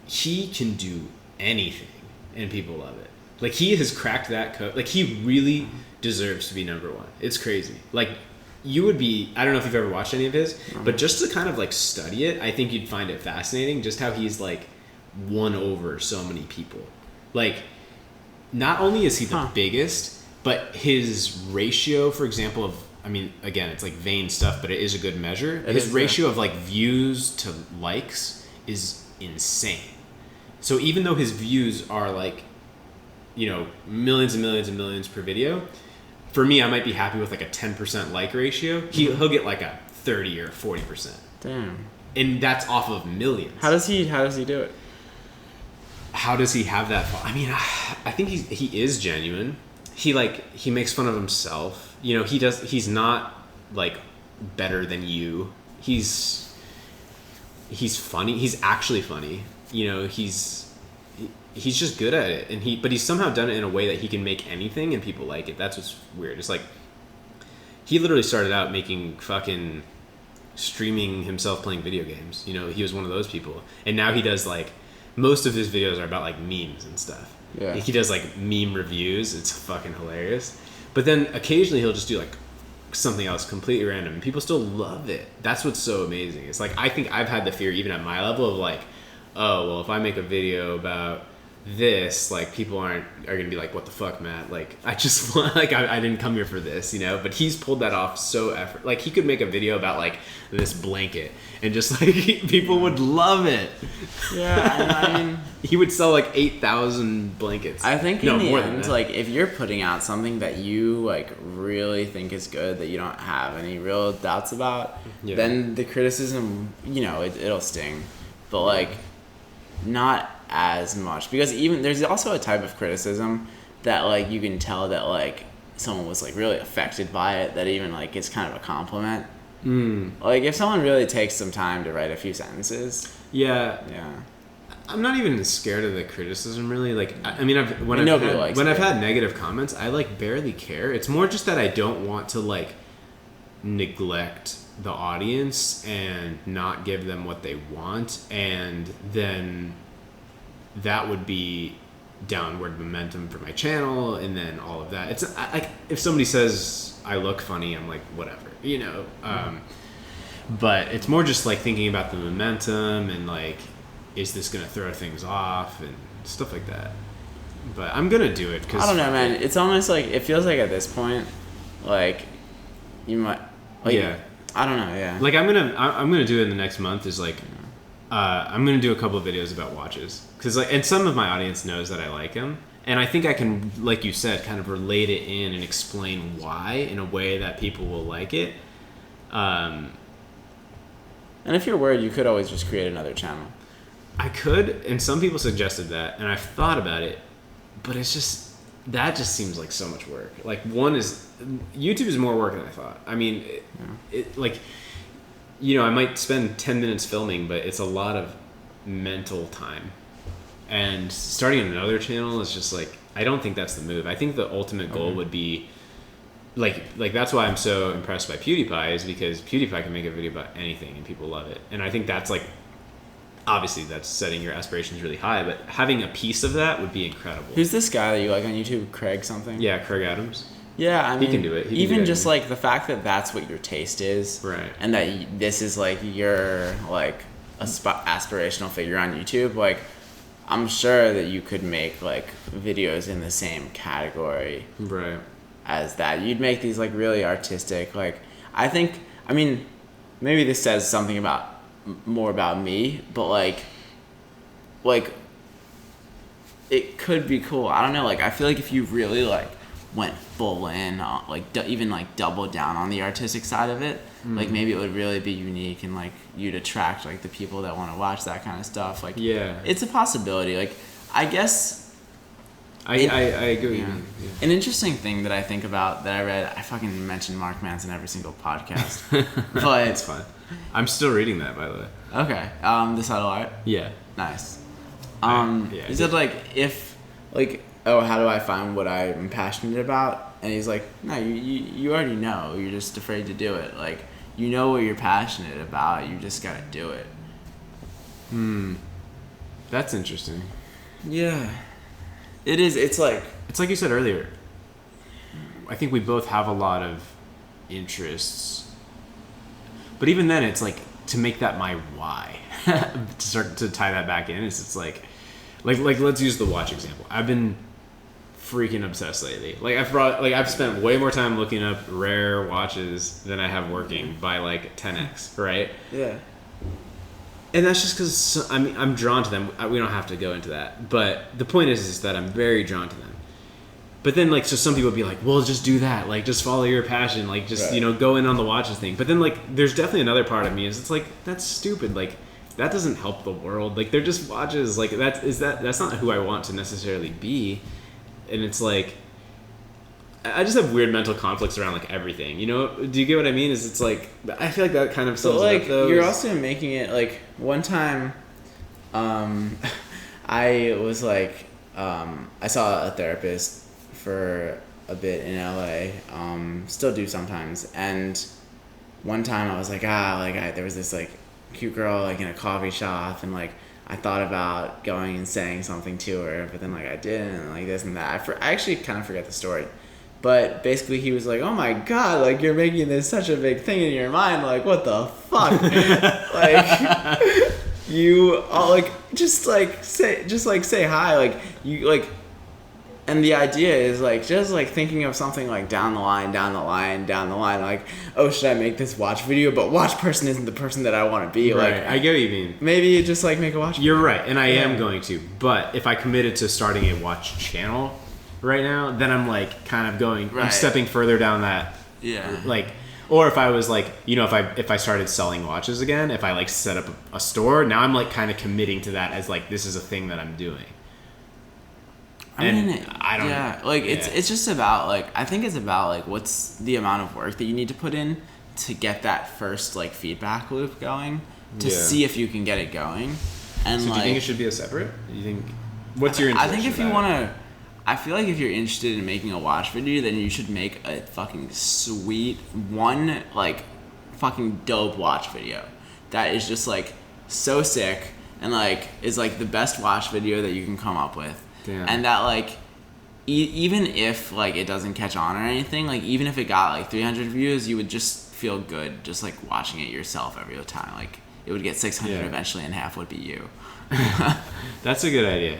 he can do anything and people love it. Like, he has cracked that code. Like, he really deserves to be number one. It's crazy. Like, you would be, I don't know if you've ever watched any of his, but just to kind of like study it, I think you'd find it fascinating just how he's like won over so many people. Like, not only is he the biggest, but his ratio, for example, of, I mean, again, it's like vain stuff, but it is a good measure. His ratio of like views to likes is insane. So even though his views are like, you know, millions and millions and millions per video, for me, I might be happy with like a 10% like ratio. He'll get like a 30 or 40%. Damn. And that's off of millions. How does he do it? How does he have that? I mean, I think he is genuine. He makes fun of himself. You know, he's not like better than you. He's funny. He's actually funny. You know, he's just good at it, but he's somehow done it in a way that he can make anything and people like it. That's what's weird. It's like, he literally started out making fucking streaming himself playing video games. You know, he was one of those people, and now he does like, most of his videos are about like memes and stuff. Yeah. He does like meme reviews. It's fucking hilarious. But then occasionally he'll just do like something else completely random, and people still love it. That's what's so amazing. It's like, I think I've had the fear even at my level of like, oh, well, if I make a video about this, like, people are gonna be like, what the fuck, Matt? Like, I just want, like, I didn't come here for this, you know. But he's pulled that off so like, he could make a video about like this blanket and just like people would love it. Yeah, I mean, he would sell like 8,000 blankets. I think in the end, like, if you're putting out something that you like really think is good, that you don't have any real doubts about, then the criticism, you know, it'll sting, but like, not as much, because even there's also a type of criticism that like you can tell that like someone was like really affected by it, that even like it's kind of a compliment. Like, if someone really takes some time to write a few sentences, yeah, I'm not even scared of the criticism, really. Like, I mean, when I've had negative comments, I like barely care. It's more just that I don't want to like neglect the audience and not give them what they want, and then that would be downward momentum for my channel, and then all of that. It's like, if somebody says I look funny, I'm like, whatever, you know. But it's more just like thinking about the momentum and like, is this gonna throw things off and stuff like that. But I'm gonna do it because I don't know, man. It's almost like, it feels like at this point, like, you might, like, I don't know, yeah. Like, I'm gonna do it in the next month. Is like, I'm gonna do a couple of videos about watches, because like, and some of my audience knows that I like them, and I think I can, like you said, kind of relate it in and explain why in a way that people will like it. And if you're worried, you could always just create another channel. I could, and some people suggested that, and I've thought about it, but it's just, that just seems like so much work. Like, YouTube is more work than I thought. I mean, it like, you know, I might spend 10 minutes filming, but it's a lot of mental time. And starting another channel is just like, I don't think that's the move. I think the ultimate goal would be, like that's why I'm so impressed by PewDiePie, is because PewDiePie can make a video about anything and people love it. And I think that's like, obviously that's setting your aspirations really high, but having a piece of that would be incredible. Who's this guy that you like on YouTube? Craig something? Yeah, Craig Adams. Yeah, I mean, he can do it. Even just like the fact that that's what your taste is, right? And that this is like your like aspirational figure on YouTube. Like, I'm sure that you could make like videos in the same category, right, as that. You'd make these like really artistic. Like, I mean, maybe this says something more about me, but like it could be cool. I don't know. Like, I feel like if you really like went full in, like even like double down on the artistic side of it, like maybe it would really be unique, and like you'd attract like the people that want to watch that kind of stuff. Like, it's a possibility. Like, I guess I agree. Yeah. An interesting thing that I think about, that I read, I fucking mention Mark Manson every single podcast, but it's fine. I'm still reading that, by the way. Okay. The subtle art. Yeah. Nice. He said like, if like, oh, how do I find what I'm passionate about? And he's like, no, you already know. You're just afraid to do it. Like, you know what you're passionate about. You just gotta do it. That's interesting. Yeah. It is. It's like you said earlier. I think we both have a lot of interests, but even then, it's like to make that my why. To start to tie that back in, it's like let's use the watch example. I've been freaking obsessed lately. I've spent way more time looking up rare watches than I have working by like 10x, right? Yeah. And that's just because I'm drawn to them. We don't have to go into that, but the point is that I'm very drawn to them. But then, like, so some people would be like, well, just do that. Like, just follow your passion. Like, just, go in on the watches thing. But then, like, there's definitely another part of me it's like, that's stupid. Like, that doesn't help the world. Like, they're just watches. Like, that's not who I want to necessarily be. And it's like, I just have weird mental conflicts around, like, everything. Do you get what I mean? It's like, I feel like that kind of sums it up, though. You're also making it, like, one time, I was like, I saw a therapist for a bit in LA, still do sometimes, and one time I was like, there was this like cute girl like in a coffee shop, and like I thought about going and saying something to her, but then like I didn't, and like this and that. I actually kind of forget the story, but basically he was like, oh my god, like you're making this such a big thing in your mind, like what the fuck. Like you all like just say hi, like you like. And the idea is like just like thinking of something like down the line, like, oh, should I make this watch video? But watch person isn't the person that I want to be. Right, like I get what you mean. Maybe just like make a watch video. You're right, and I am going to. But if I committed to starting a watch channel right now, then I'm like kind of going, I'm stepping further down that. Yeah. Like, or if I was like, if I started selling watches again, if I like set up a store, now I'm like kind of committing to that as like this is a thing that I'm doing. It's just about like, I think it's about like what's the amount of work that you need to put in to get that first like feedback loop going to see if you can get it going. And so like, do you think it should be a separate? Do you think what's your intuition? I think if you want to, I feel like if you're interested in making a watch video, then you should make a fucking sweet one like fucking dope watch video that is just like so sick and like is like the best watch video that you can come up with. Damn. And that like even if like it doesn't catch on or anything, like even if it got like 300 views, you would just feel good just like watching it yourself every time. Like it would get 600 eventually, and half would be you. That's a good idea.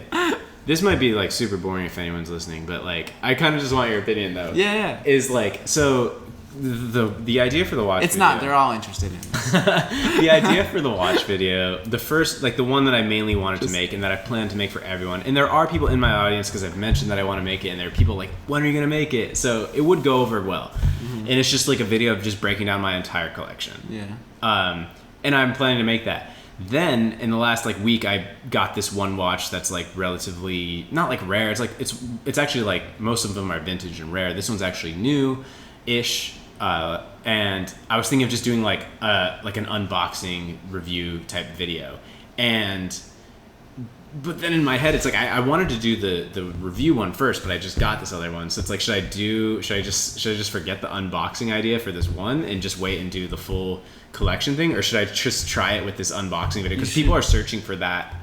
This might be like super boring if anyone's listening, but like I kind of just want your opinion though. Yeah. Is like, so the idea for the watch it's video, not, they're all interested in this. The idea for the watch video, the first, like the one that I mainly wanted to make and that I plan to make for everyone, and there are people in my audience because I've mentioned that I want to make it, and there are people like, when are you going to make it? So it would go over well. Mm-hmm. And it's just like a video of just breaking down my entire collection. Yeah. And I'm planning to make that. Then in the last like week, I got this one watch that's like relatively not like rare. It's like it's actually like most of them are vintage and rare. This one's actually new-ish. And I was thinking of just doing like an unboxing review type video, but then in my head it's like I wanted to do the review one first, but I just got this other one, so it's like should I just forget the unboxing idea for this one and just wait and do the full collection thing, or should I just try it with this unboxing video because people are searching for that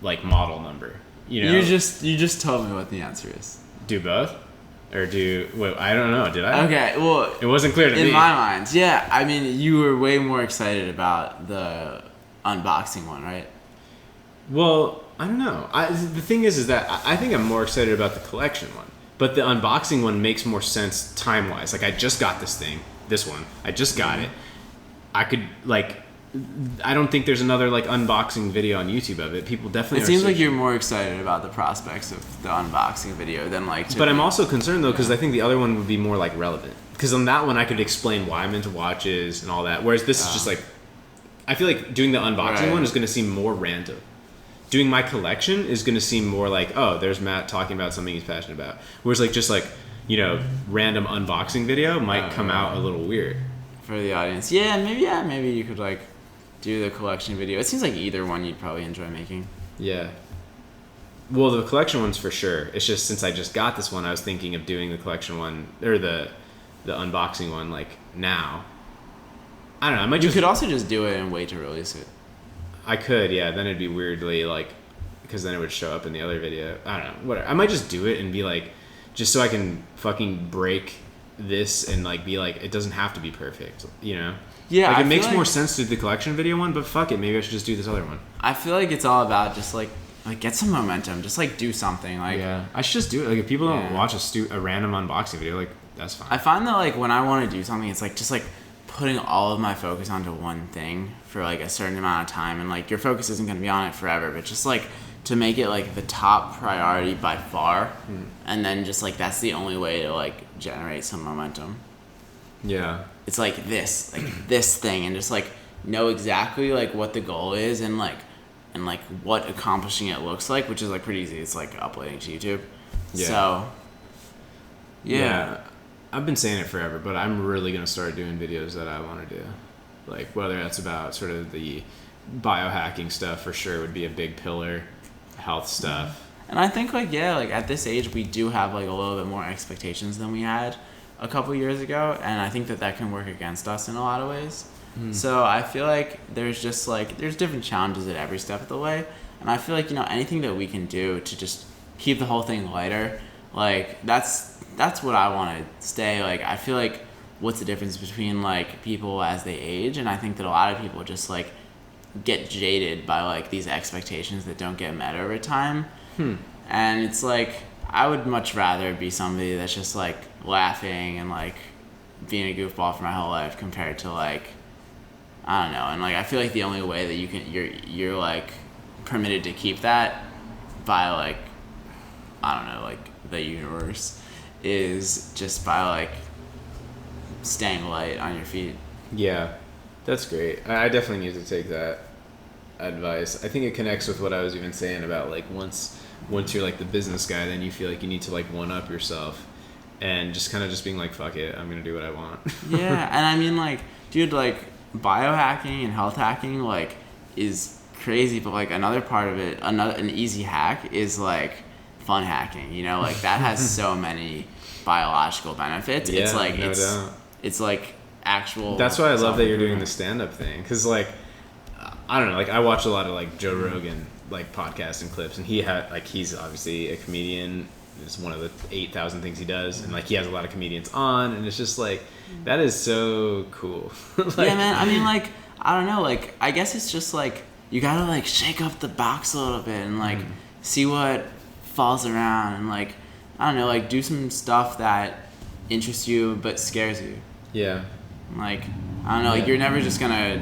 like model number, You just told me what the answer is. Do both? Or wait, I don't know, did I? Okay, well... It wasn't clear to me. In my mind, yeah. I mean, you were way more excited about the unboxing one, right? Well, I don't know. The thing is that I think I'm more excited about the collection one. But the unboxing one makes more sense time-wise. Like, I just got this one. I just got it. I could, like... I don't think there's another like unboxing video on YouTube of it. People definitely. It seems like you're more excited about the prospects of the unboxing video than like. But I'm also concerned though because I think the other one would be more like relevant. Because on that one I could explain why I'm into watches and all that. Whereas this is just like, I feel like doing the unboxing one is going to seem more random. Doing my collection is going to seem more like, oh, there's Matt talking about something he's passionate about. Whereas like just like random unboxing video might come out a little weird for the audience. Maybe you could like. Do the collection video. It seems like either one you'd probably enjoy making. Yeah. Well, the collection one's for sure. It's just since I just got this one, I was thinking of doing the collection one or the unboxing one like now. I don't know. You could also just do it and wait to release it. I could, yeah. Then it'd be weirdly like because then it would show up in the other video. I don't know, whatever. I might just do it and be like, just so I can fucking break this and like be like, it doesn't have to be perfect, you know? Yeah, like it makes more sense to do the collection video one, but fuck it, maybe I should just do this other one. I feel like it's all about just like get some momentum, just like do something. Like yeah, I should just do it. Like if people don't watch a random unboxing video, like that's fine. I find that like when I want to do something, it's like just like putting all of my focus onto one thing for like a certain amount of time, and like your focus isn't going to be on it forever, but just like to make it like the top priority by far, and then just like that's the only way to like generate some momentum. Yeah, it's like this thing, and just like know exactly like what the goal is, and like what accomplishing it looks like, which is like pretty easy. It's like uploading to YouTube. Yeah. So yeah. I've been saying it forever, but I'm really gonna start doing videos that I want to do, like whether that's about sort of the biohacking stuff for sure would be a big pillar, health stuff. And I think like at this age we do have like a little bit more expectations than we had a couple years ago, and I think that can work against us in a lot of ways. So I feel like there's different challenges at every step of the way, and I feel like anything that we can do to just keep the whole thing lighter, like that's what I want to stay. Like I feel like what's the difference between like people as they age, and I think that a lot of people just like get jaded by like these expectations that don't get met over time. And it's like I would much rather be somebody that's just like laughing and like being a goofball for my whole life compared to like I don't know. And like I feel like the only way that you're like permitted to keep that by like I don't know, like the universe is just by like staying light on your feet. Yeah, that's great. I definitely need to take that advice. I think it connects with what I was even saying about like once you're like the business guy, then you feel like you need to like one up yourself and just kind of just being like, fuck it, I'm gonna do what I want. Yeah, and I mean like, dude, like biohacking and health hacking like is crazy, but like another part of it, an easy hack is like fun hacking, like that has so many biological benefits. Yeah, it's like no doubt. It's like actual. That's why I love that you're doing the stand-up thing, because like I don't know, like I watch a lot of like Joe Rogan like podcasts and clips, and he's obviously a comedian. It's one of the 8,000 things he does, and like he has a lot of comedians on, and it's just like that is so cool. Like, yeah, man. I mean, like I don't know, like I guess it's just like you gotta like shake up the box a little bit and like see what falls around, and like I don't know, like do some stuff that interests you but scares you. Yeah. Like I don't know, like you're never just gonna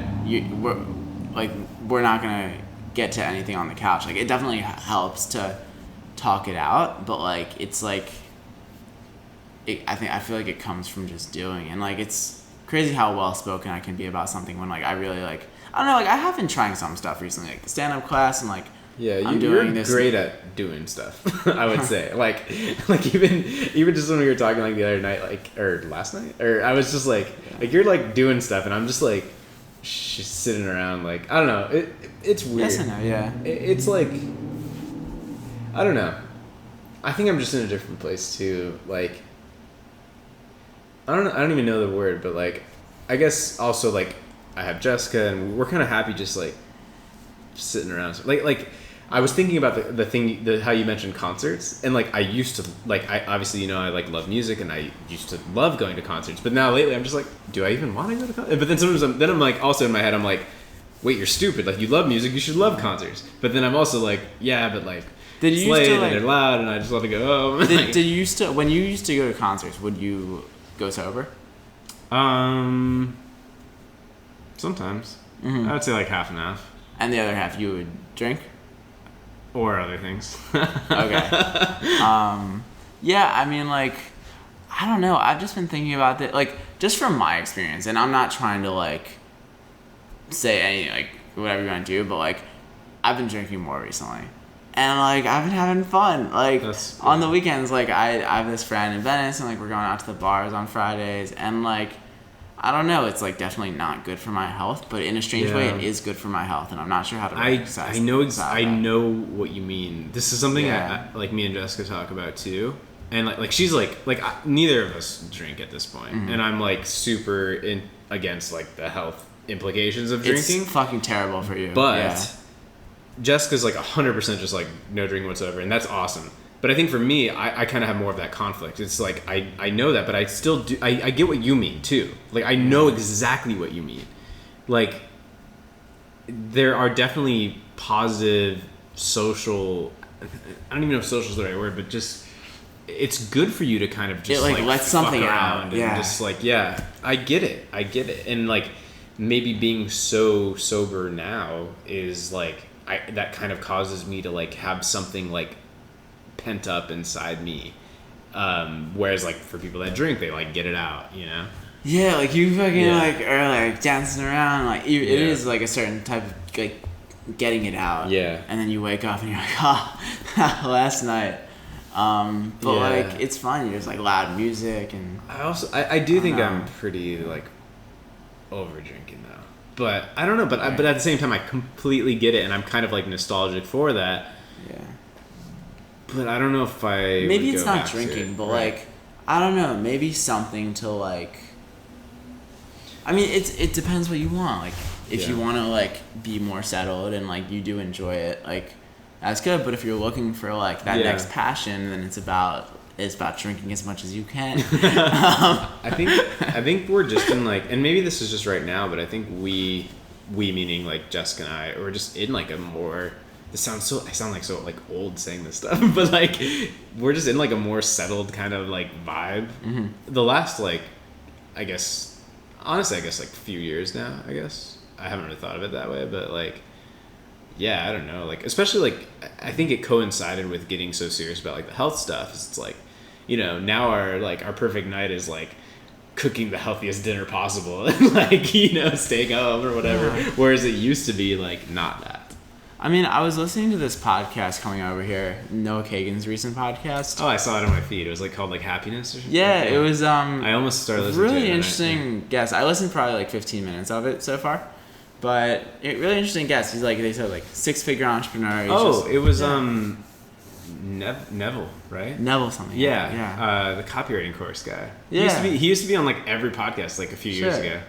we're not gonna get to anything on the couch. Like it definitely helps to talk it out, but like it's like I feel like it comes from just doing, and like it's crazy how well spoken I can be about something when like I really like I don't know, like I have been trying some stuff recently, like the stand-up class, and like you're great at doing stuff. I would say like even just when we were talking like the other night, like or last night, or I was just like you're like doing stuff, and I'm just like sitting around like I don't know. It's weird. Yes and no, yeah. It's like I don't know. I think I'm just in a different place too. Like I don't even know the word, but like I guess also like I have Jessica, and we're kind of happy just like sitting around. Like I was thinking about the thing, how you mentioned concerts, and like I used to like I obviously I like love music, and I used to love going to concerts, but now lately I'm just like, do I even want to go to concerts? But then sometimes I'm like also in my head I'm like, wait, you're stupid. Like you love music, you should love concerts. But then I'm also like, yeah, but like did you used to, like, and they're loud, and I just want to go home. Did you used to when you used to go to concerts? Would you go sober? Sometimes I would say like half and half. And the other half you would drink? Or other things. Okay. Yeah, I mean, like, I don't know. I've just been thinking about that, like, just from my experience, and I'm not trying to, like, say anything, like, whatever you want to do, but, like, I've been drinking more recently. And, like, I've been having fun. Like, on the weekends, like, I have this friend in Venice, and, like, we're going out to the bars on Fridays, and, like, I don't know. It's like definitely not good for my health, but in a strange way, it is good for my health, and I'm not sure how to. I know what you mean. This is something like me and Jessica talk about too, and like she's like neither of us drink at this point, and I'm like super against like the health implications of drinking. It's fucking terrible for you. But Jessica's like 100% just like no drinking whatsoever, and that's awesome. But I think for me, I kind of have more of that conflict. It's like I know that, but I still do. I get what you mean too. Like I know exactly what you mean. Like there are definitely positive social. I don't even know if social is the right word, but just it's good for you to kind of just like let something out. And just like I get it, and like maybe being so sober now is like that kind of causes me to like have something like pent up inside me, whereas like for people that drink, they like get it out, you know. Yeah, like you fucking like are like dancing around, like it is like a certain type of like getting it out. Yeah. And then you wake up and you're like, oh, last night. But like it's fun. There's like loud music and. I do think I'm pretty like over drinking though, but I don't know. But but at the same time, I completely get it, and I'm kind of like nostalgic for that. Yeah. But I don't know if maybe it's not drinking, but like I don't know, maybe something to like. I mean, it depends what you want. Like if you want to like be more settled and like you do enjoy it, like that's good. But if you're looking for like that next passion, then it's about drinking as much as you can. I think we're just in like, and maybe this is just right now, but I think we meaning like Jessica and I, we're just in like a more. I sound like so like old saying this stuff, but like we're just in like a more settled kind of like vibe. Mm-hmm. The last like, honestly, like a few years now. I haven't really thought of it that way, but like, yeah, I don't know. Like especially like I think it coincided with getting so serious about like the health stuff. It's like, you know, now our perfect night is like cooking the healthiest dinner possible and like, you know, staying home or whatever. Yeah. Whereas it used to be like not that. I mean, I was listening to this podcast coming over here, Noah Kagan's recent podcast. Oh, I saw it on my feed. It was like called like Happiness or something. Yeah, it was I almost started listening to it. Really interesting guest. I listened probably like 15 minutes of it so far. But really interesting guest. He's like, they said like 6-figure entrepreneur. It was Neville, right? Neville something. Yeah. The copywriting course guy. Yeah. He used to be on like every podcast like a few years ago.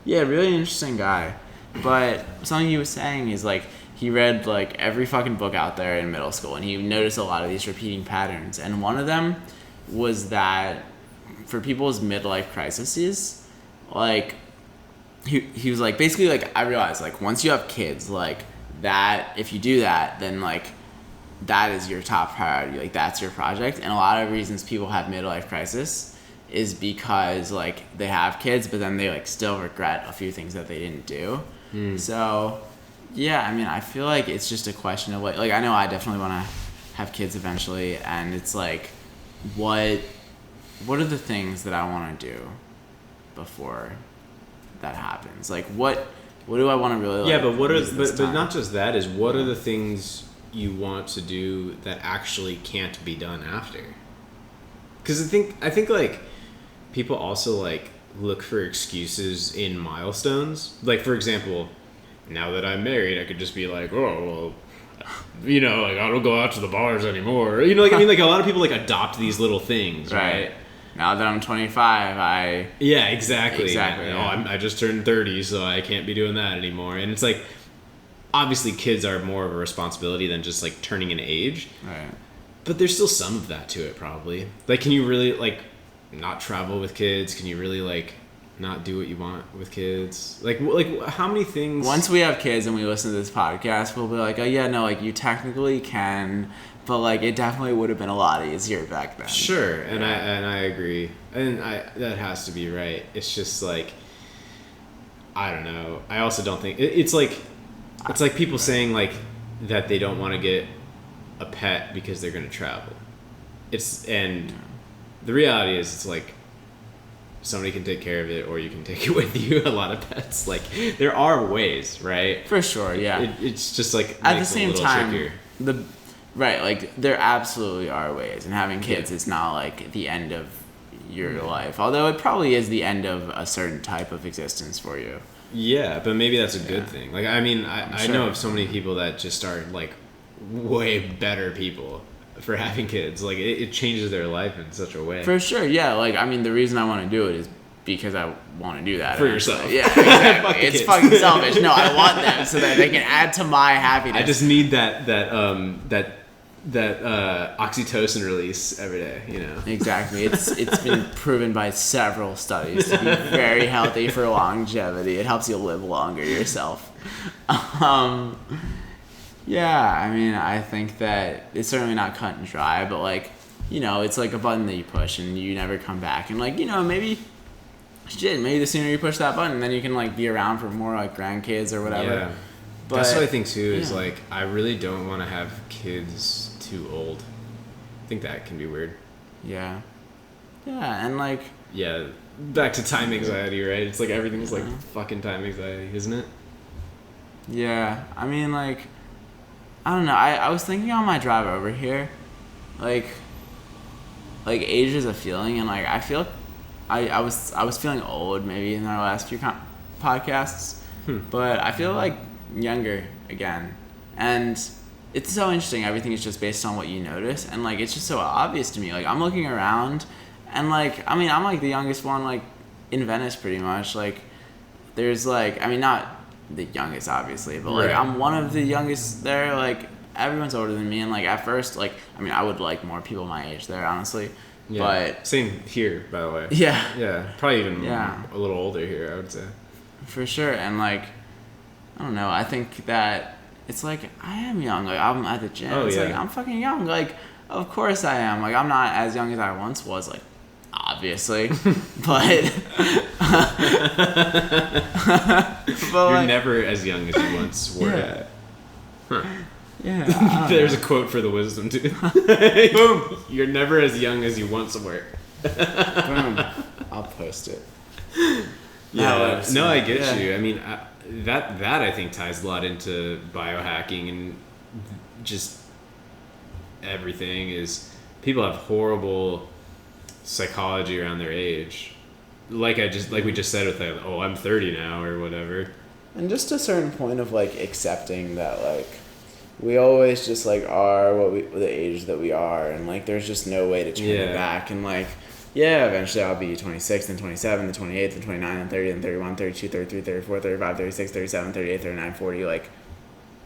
Yeah, really interesting guy. But something he was saying is like he read like every fucking book out there in middle school, and he noticed a lot of these repeating patterns. And one of them was that for people's midlife crises, like he was like, basically like, I realized like once you have kids, like that, if you do that, then like that is your top priority, like that's your project. And a lot of reasons people have midlife crisis is because like they have kids, but then they like still regret a few things that they didn't do. So yeah, I mean, I feel like it's just a question of like I know I definitely want to have kids eventually, and it's like what are the things that I want to do before that happens? Like what do I want to really like? Yeah, but but not just that, is what are the things you want to do that actually can't be done after? Because I think like people also like look for excuses in milestones. Like for example, now that I'm married, I could just be like, oh, well, you know, like I don't go out to the bars anymore. You know, like I mean, like a lot of people like adopt these little things, right? Now that I'm 25, yeah, exactly. Yeah. I just turned 30, so I can't be doing that anymore. And it's like, obviously, kids are more of a responsibility than just like turning an age. Right. But there's still some of that to it, probably. Like, can you really like not travel with kids? Can you really like not do what you want with kids? Like how many things? Once we have kids and we listen to this podcast, we'll be like, oh yeah, no, like you technically can, but like it definitely would have been a lot easier back then. Sure, and I agree, and that has to be right. It's just like, I don't know. I also don't think it's like people saying like that they don't want to get a pet because they're going to travel. The reality is it's like somebody can take care of it, or you can take it with you. A lot of pets, like there are ways, right? For sure, yeah. It's just like at the same time, trickier. Like there absolutely are ways, and having kids is not like the end of your life. Although it probably is the end of a certain type of existence for you. Yeah, but maybe that's a good thing. Like I mean, I know of so many people that just are like way better people for having kids. Like it changes their life in such a way. For sure, yeah. Like I mean, the reason I want to do it is because I want to do that. For yourself. Yeah, exactly. Fuck the It's kids. fucking selfish. No, I want them so that they can add to my happiness. I just need that oxytocin release every day, you know. Exactly. It's been proven by several studies to be very healthy for longevity. It helps you live longer yourself. Yeah, I mean, I think that it's certainly not cut and dry, but like, you know, it's like a button that you push and you never come back. And like, you know, maybe the sooner you push that button, then you can like be around for more like grandkids or whatever. Yeah. But, that's what I think too, is yeah. like, I really don't want to have kids too old. I think that can be weird. Yeah. Yeah, and like... Yeah, back to time anxiety, right? It's like everything's like fucking time anxiety, isn't it? Yeah, I mean, like, I don't know. I was thinking on my drive over here, like age is a feeling, and like I feel, I was feeling old maybe in our last few podcasts, but I feel like younger again, and it's so interesting. Everything is just based on what you notice, and like it's just so obvious to me. Like I'm looking around, and like I mean I'm like the youngest one like in Venice pretty much. Like there's like I mean not the youngest obviously, but like Right. I'm one of the youngest there. Like everyone's older than me, and like at first like I mean I would like more people my age there honestly, Yeah. but Same here, by the way. yeah, Yeah, probably even Yeah. a little older here, I would say. for sure. And like I don't know, I think that it's like I am young. Like I'm at the gym. Oh, It's yeah. like I'm fucking young. Like of course I am. Like I'm not as young as I once was. Like obviously, but You're like, never as young as you once were. Yeah. Huh. yeah. I don't There's know. a quote for the wisdom too. Boom! You're never as young as you once were. Boom. I'll post it. Yeah, No, no, I get yeah. you. I mean, that I think ties a lot into biohacking and just everything. Is people have horrible psychology around their age, like we just said with like, oh, I'm 30 now or whatever. And just a certain point of like accepting that like we always just like are the age that we are, and like there's just no way to turn it back. And like yeah, eventually I'll be 26, then 27, then 28, then 29, then 30, then 31, 32, 33, 34, 35, 36, 37, 38, 39, 40. Like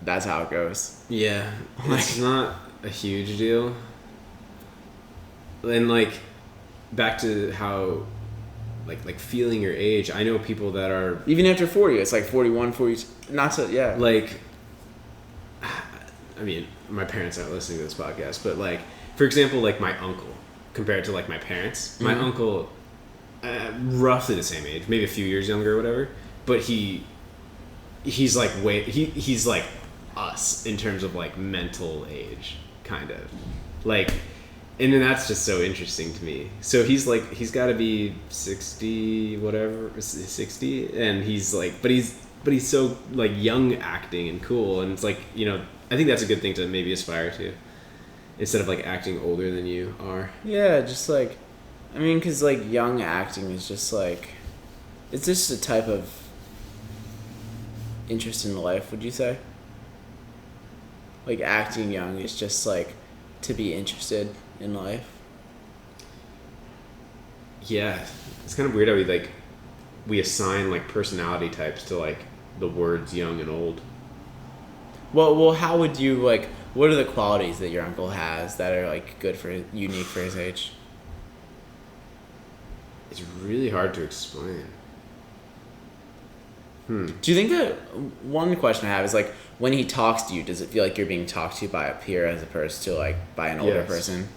that's how it goes. Yeah, it's not a huge deal. And like back to how like feeling your age. I know people that are Even after 40, it's like 41, 40, not so, yeah. like, I mean, my parents aren't listening to this podcast, but like, for example, like my uncle compared to like my parents, my uncle, roughly the same age, maybe a few years younger or whatever, but he's like he's like us in terms of like mental age, kind of like. And then that's just so interesting to me. So he's got to be 60, whatever, 60, and he's like, but he's so like young acting and cool, and it's like, you know, I think that's a good thing to maybe aspire to, instead of like acting older than you are. Yeah, just like, I mean, because like young acting is just like, it's just a type of interest in life, would you say? Like acting young is just like to be interested in life. Yeah, it's kind of weird how we assign like personality types to like the words young and old. Well, how would you like? What are the qualities that your uncle has that are like good for unique for his age? It's really hard to explain. Do you think that one question I have is like when he talks to you, does it feel like you're being talked to by a peer as opposed to like by an older Yes. person?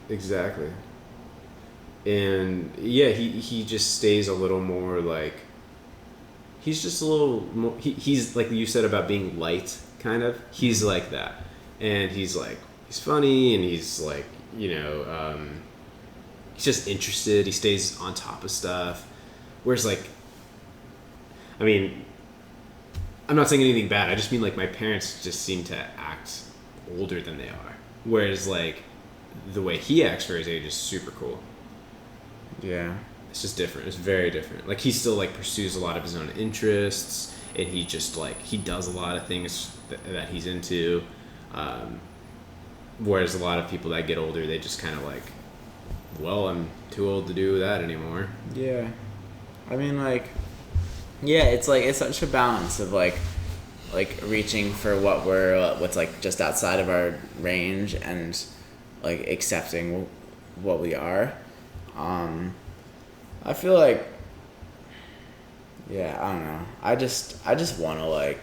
Exactly. And yeah, he just stays a little more like, he's just a little more, he's like you said about being light, kind of, he's like that. And he's funny, and he's like, you know, he's just interested, he stays on top of stuff. Whereas like, I mean, I'm not saying anything bad, I just mean like my parents just seem to act older than they are. Whereas like the way he acts for his age is super cool. Yeah. It's just different. It's very different. Like he still like pursues a lot of his own interests, and he just like he does a lot of things that he's into. Whereas a lot of people that get older, they just kind of like, well, I'm too old to do that anymore. Yeah. I mean, like, yeah, it's like it's such a balance of like reaching for what's like just outside of our range and like accepting what we are. I feel like, yeah, I don't know. I just want to like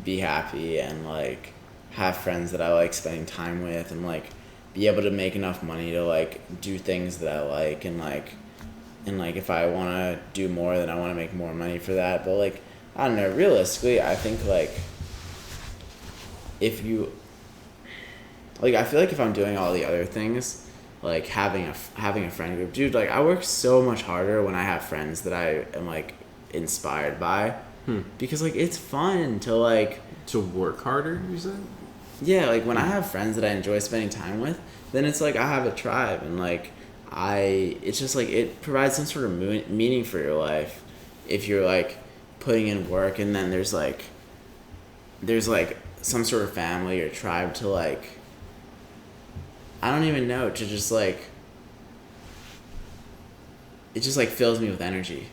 be happy and like have friends that I like spending time with and like be able to make enough money to like do things that I like and like if I want to do more, then I want to make more money for that. But like, I don't know, realistically, I think like if you like, I feel like if I'm doing all the other things, like having a friend group, dude, like I work so much harder when I have friends that I am like inspired by, because like it's fun to like To work harder, you said? yeah, like when I have friends that I enjoy spending time with, then it's like I have a tribe and like it's just like it provides some sort of meaning for your life if you're like putting in work, and then there's like some sort of family or tribe to like, I don't even know, to just like, it just like fills me with energy.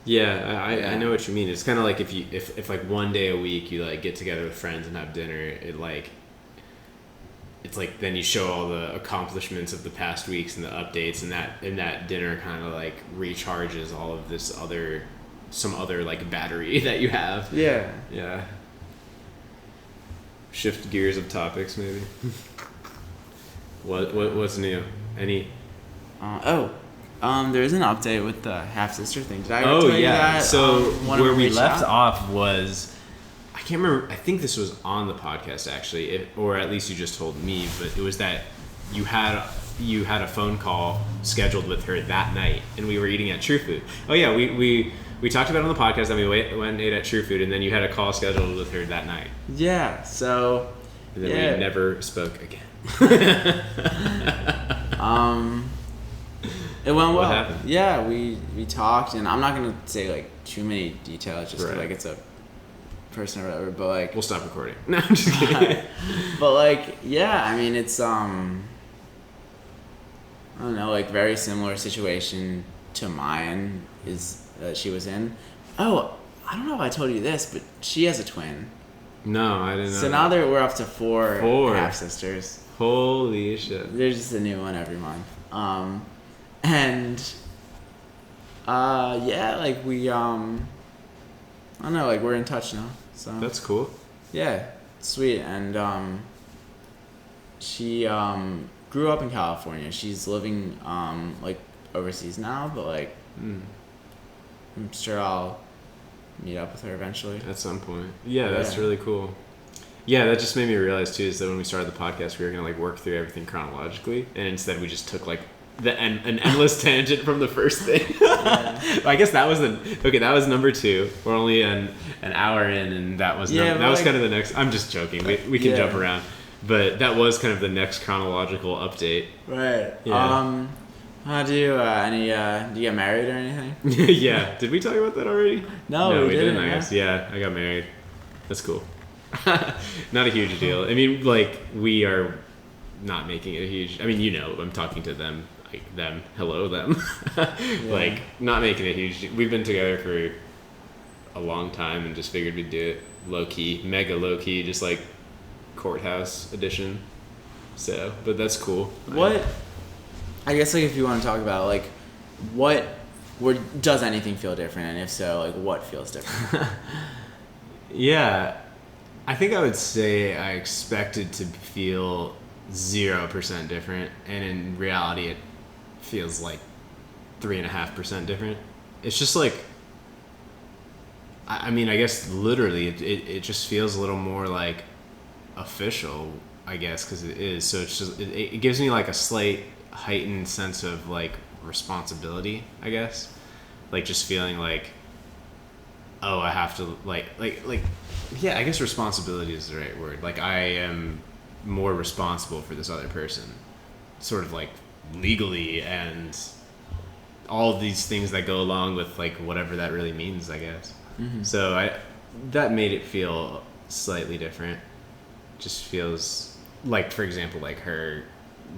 Yeah, I know what you mean. It's kind of like if like one day a week you like get together with friends and have dinner, it's like then you show all the accomplishments of the past weeks and the updates, and that dinner kind of like recharges all of some other like battery that you have. Yeah. Yeah. Shift gears of topics maybe. What's new? Any? There's an update with the half sister thing. Did I ever Oh tell you yeah. that? So where we reached left out? off was, I can't remember. I think this was on the podcast actually, or at least you just told me. But it was that you had a phone call scheduled with her that night, and we were eating at True Food. Oh yeah, we talked about it on the podcast, and we went and ate at True Food, and then you had a call scheduled with her that night. Yeah. So. And then we never spoke again. It went well. What happened? Yeah, we talked, and I'm not gonna say like too many details just 'cause, Right. like it's a person or whatever. But like We'll stop recording. No, I'm just kidding. but like, yeah, I mean, it's I don't know, like very similar situation to mine is that she was in. Oh, I don't know if I told you this, but she has a twin. No, I didn't know. So now we're up to four half sisters. Holy shit. There's just a new one every month. And yeah, like we I don't know, like we're in touch now. So That's cool. yeah, sweet. And she grew up in California. She's living like overseas now, but like I'm sure I'll meet up with her eventually. At some point. Yeah, that's really cool. Yeah, that just made me realize too is that when we started the podcast, we were gonna like work through everything chronologically, and instead we just took like an endless tangent from the first thing. I guess that was that was number 2. We're only an hour in, and that was that was like, kind of the next. I'm just joking. We can jump around, but that was kind of the next chronological update. Right. Yeah. How do you do you get married or anything? Yeah. Did we talk about that already? No, we didn't. I guess. Yeah, I got married. That's cool. Not a huge deal. I mean, like we are not making it a huge. I mean, I'm talking to them. Hello them. Like not making it huge. We've been together for a long time and just figured we'd do it low key, mega low key, just like courthouse edition. So, but that's cool. I guess like if you want to talk about like does anything feel different, and if so, like what feels different? Yeah, I think I would say I expected to feel 0% different, and in reality it feels like 3.5% different. It's just like, I mean, I guess literally it just feels a little more like official, I guess, because it is. So it's just it gives me like a slight heightened sense of like responsibility, I guess, like just feeling like, oh, I have to like yeah, I guess responsibility is the right word. Like I am more responsible for this other person, sort of like legally, and all of these things that go along with like whatever that really means, I guess. So that made it feel slightly different. Just feels like, for example, like her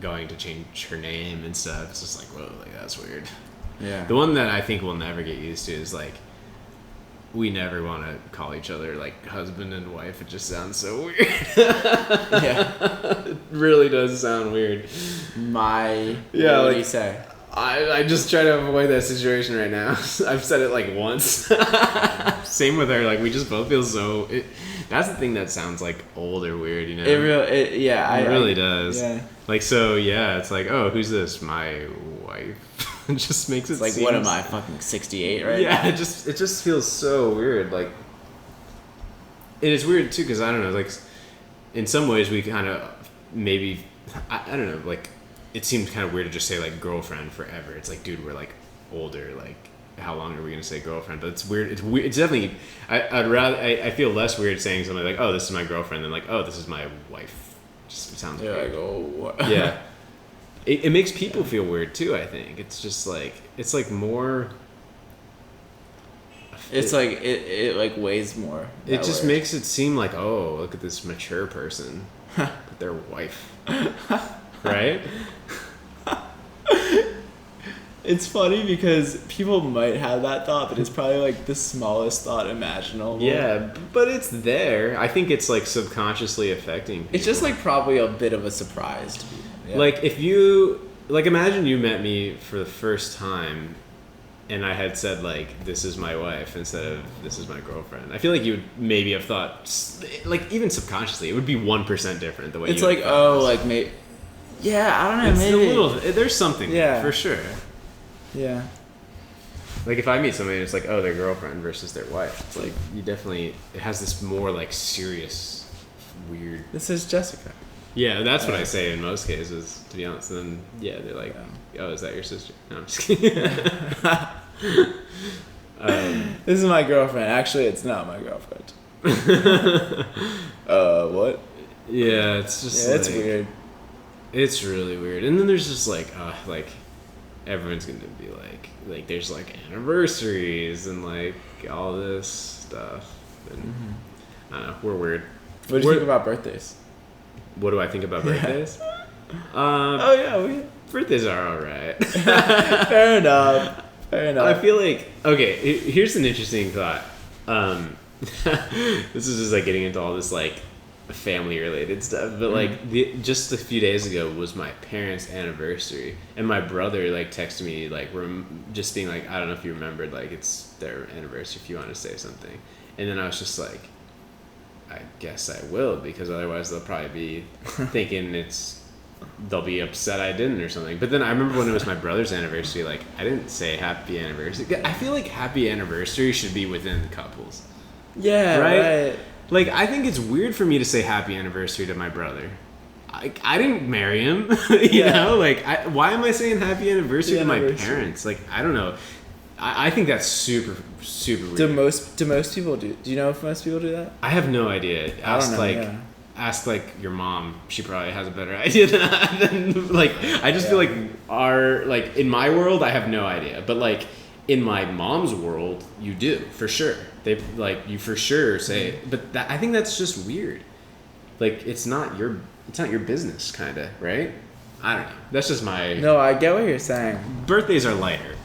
going to change her name and stuff. It's just like, whoa, like that's weird. Yeah. The one that I think we'll never get used to is like, we never want to call each other like husband and wife. It just sounds so weird. Yeah. It really does sound weird. What like, do you say? I just try to avoid that situation right now. I've said it like once. Same with her. Like we just both feel so. That's the thing that sounds like old or weird, you know. It really does. Yeah. Like so, yeah. It's like, oh, who's this? My wife. It just makes it like, seem... what am I, fucking 68 right now? Yeah, it just feels so weird. Like, and it's weird too because I don't know. Like, in some ways we kind of maybe I don't know. Like, it seems kind of weird to just say like girlfriend forever. It's like, dude, we're like older. Like, how long are we gonna say girlfriend? But it's weird. It's weird. It's definitely. I feel less weird saying something like, oh, this is my girlfriend, than like, oh, this is my wife. Just sounds weird. Like, oh, what? Yeah. It makes people feel weird too. I think it's just like more. It's like it like weighs more. It just makes it seem like, oh, look at this mature person with their wife, right? It's funny because people might have that thought, but it's probably like the smallest thought imaginable. Yeah, but it's there. I think it's like subconsciously affecting people. It's just like probably a bit of a surprise to people. Yeah. Like if you imagine you met me for the first time and I had said like, this is my wife instead of this is my girlfriend. I feel like you would maybe have thought, like even subconsciously, it would be 1% different the way it's you like, oh, like maybe. Yeah, I don't know. It's maybe. a little. There's something. Yeah. For sure. Yeah. Like if I meet somebody and it's like, oh, their girlfriend versus their wife, it's like you definitely, it has this more like serious, weird. This is Jessica. Yeah, that's what I say in most cases, to be honest. And then yeah, they're like, oh, is that your sister? No, I'm just kidding. This is my girlfriend. Actually, it's not my girlfriend. What? Yeah, it's just it's weird. It's really weird. And then there's just like everyone's gonna be like there's like anniversaries and like all this stuff. And I don't know, we're weird. What do you think about birthdays? What do I think about birthdays? Birthdays are alright. Fair enough. I feel like, okay, here's an interesting thought. This is just like getting into all this like family related stuff, but like just a few days ago was my parents' anniversary, and my brother like texted me like just being like, I don't know if you remembered, like it's their anniversary if you want to say something. And then I was just like, I guess I will, because otherwise they'll probably be thinking they'll be upset I didn't or something. But then I remember when it was my brother's anniversary, like I didn't say happy anniversary. I feel like happy anniversary should be within couples. Yeah, right. Like I think it's weird for me to say happy anniversary to my brother. I didn't marry him, you know. Like why am I saying happy anniversary to my parents? Like I don't know. I think that's super weird. Do most people do? Do you know if most people do that? I have no idea. Ask like your mom. She probably has a better idea than like I just feel like in my world I have no idea, but like in my mom's world you do for sure. They like you for sure say, but I think that's just weird. Like it's not your business, kind of, right? I don't know. That's just my. No, I get what you're saying. Birthdays are lighter.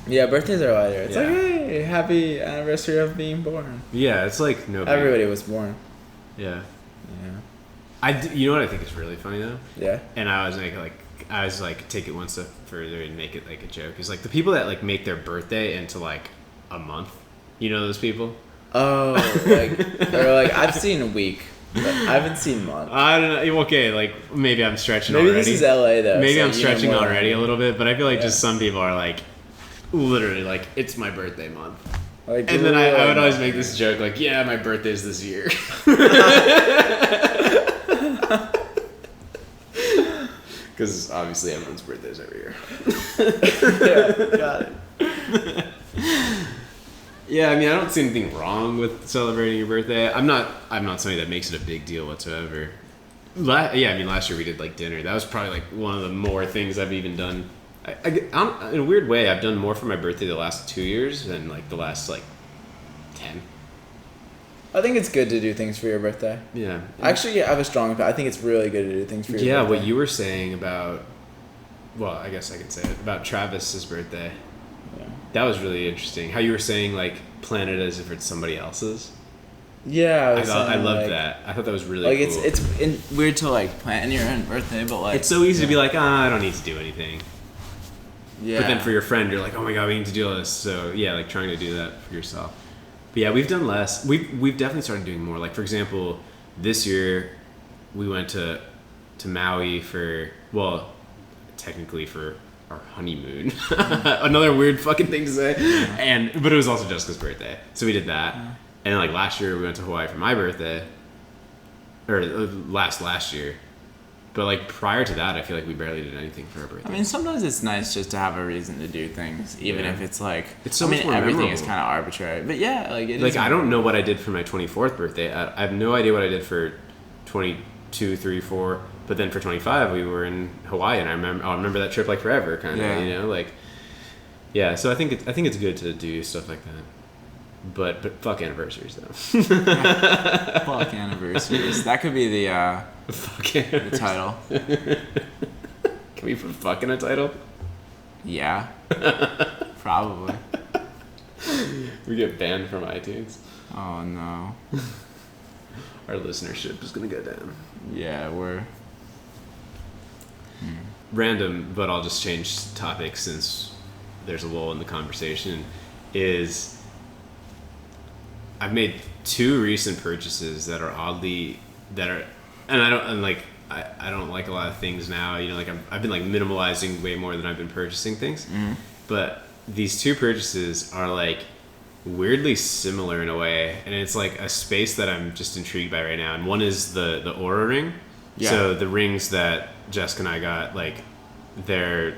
Yeah, birthdays are lighter. It's like, hey, happy anniversary of being born. Yeah, it's like no. Everybody was born. Yeah. You know what I think is really funny though? Yeah. And I was take it one step further and make it like a joke. Is like the people that like make their birthday into like a month. You know those people? Oh, or like I've seen a week, but I haven't seen month. I don't know. Okay, like maybe I'm stretching. Maybe already. This is LA though. Maybe I'm stretching already a little bit, but I feel like just some people are like, literally like it's my birthday month. Like, and then I would always make this joke like, yeah, my birthday's this year. Because obviously everyone's birthday's every year. Yeah, got it. Yeah, I mean, I don't see anything wrong with celebrating your birthday. I'm not somebody that makes it a big deal whatsoever. Last year we did like dinner. That was probably like one of the more things I've even done. I'm in a weird way, I've done more for my birthday the last 2 years than like the last like 10. I think it's good to do things for your birthday. Yeah. Actually, I have a strong opinion. I think it's really good to do things for your birthday. Yeah, what you were saying about well, I guess I can say it, about Travis's birthday. Yeah. That was really interesting. How you were saying, like, plan it as if it's somebody else's. Yeah, I loved that. I thought that was really like cool. it's weird to like plan your own birthday, but like it's so easy to be like, I don't need to do anything. Yeah. But then for your friend, you're like, oh my god, we need to do all this. So yeah, like trying to do that for yourself. But yeah, we've done less. We've definitely started doing more. Like for example, this year we went to Maui for, well, technically for our honeymoon. Another weird fucking thing to say. Yeah. But it was also Jessica's birthday, so we did that. Yeah. And like last year we went to Hawaii for my birthday, or last year. But like prior to that, I feel like we barely did anything for our birthday. I mean, sometimes it's nice just to have a reason to do things, even if it's like, it's so much more everything memorable. Is kind of arbitrary. But yeah, like it like is I don't know what I did for my 24th birthday. I have no idea what I did for 22, 3, 4. But then for 25, we were in Hawaii, and I remember that trip like forever, kind of. You know, like yeah. So I think it's good to do stuff like that. But fuck anniversaries though. Fuck anniversaries. That could be the title. Can we put fuck in a title? Yeah. Probably. We get banned from iTunes. Oh no. Our listenership is gonna go down. Yeah, we're random, but I'll just change topics since there's a lull in the conversation. I've made 2 recent purchases that are and I don't like a lot of things now. You know, like I've been like minimalizing way more than I've been purchasing things. Mm-hmm. But these 2 purchases are like weirdly similar in a way, and it's like a space that I'm just intrigued by right now. And one is the Aura ring. Yeah. So the rings that Jessica and I got, like they're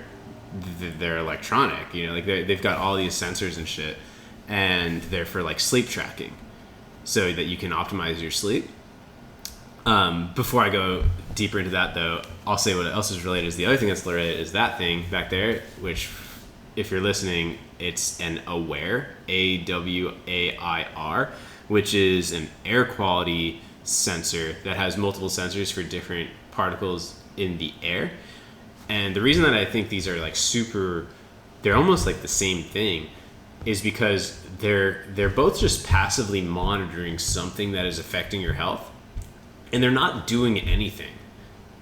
electronic. You know, like they've got all these sensors and shit. And they're for like sleep tracking, so that you can optimize your sleep. Before I go deeper into that, though, I'll say what else is related. Is the other thing that's related is that thing back there, which, if you're listening, it's an Awair, AWAIR, which is an air quality sensor that has multiple sensors for different particles in the air. And the reason that I think these are like they're almost like the same thing, is because they're both just passively monitoring something that is affecting your health, and they're not doing anything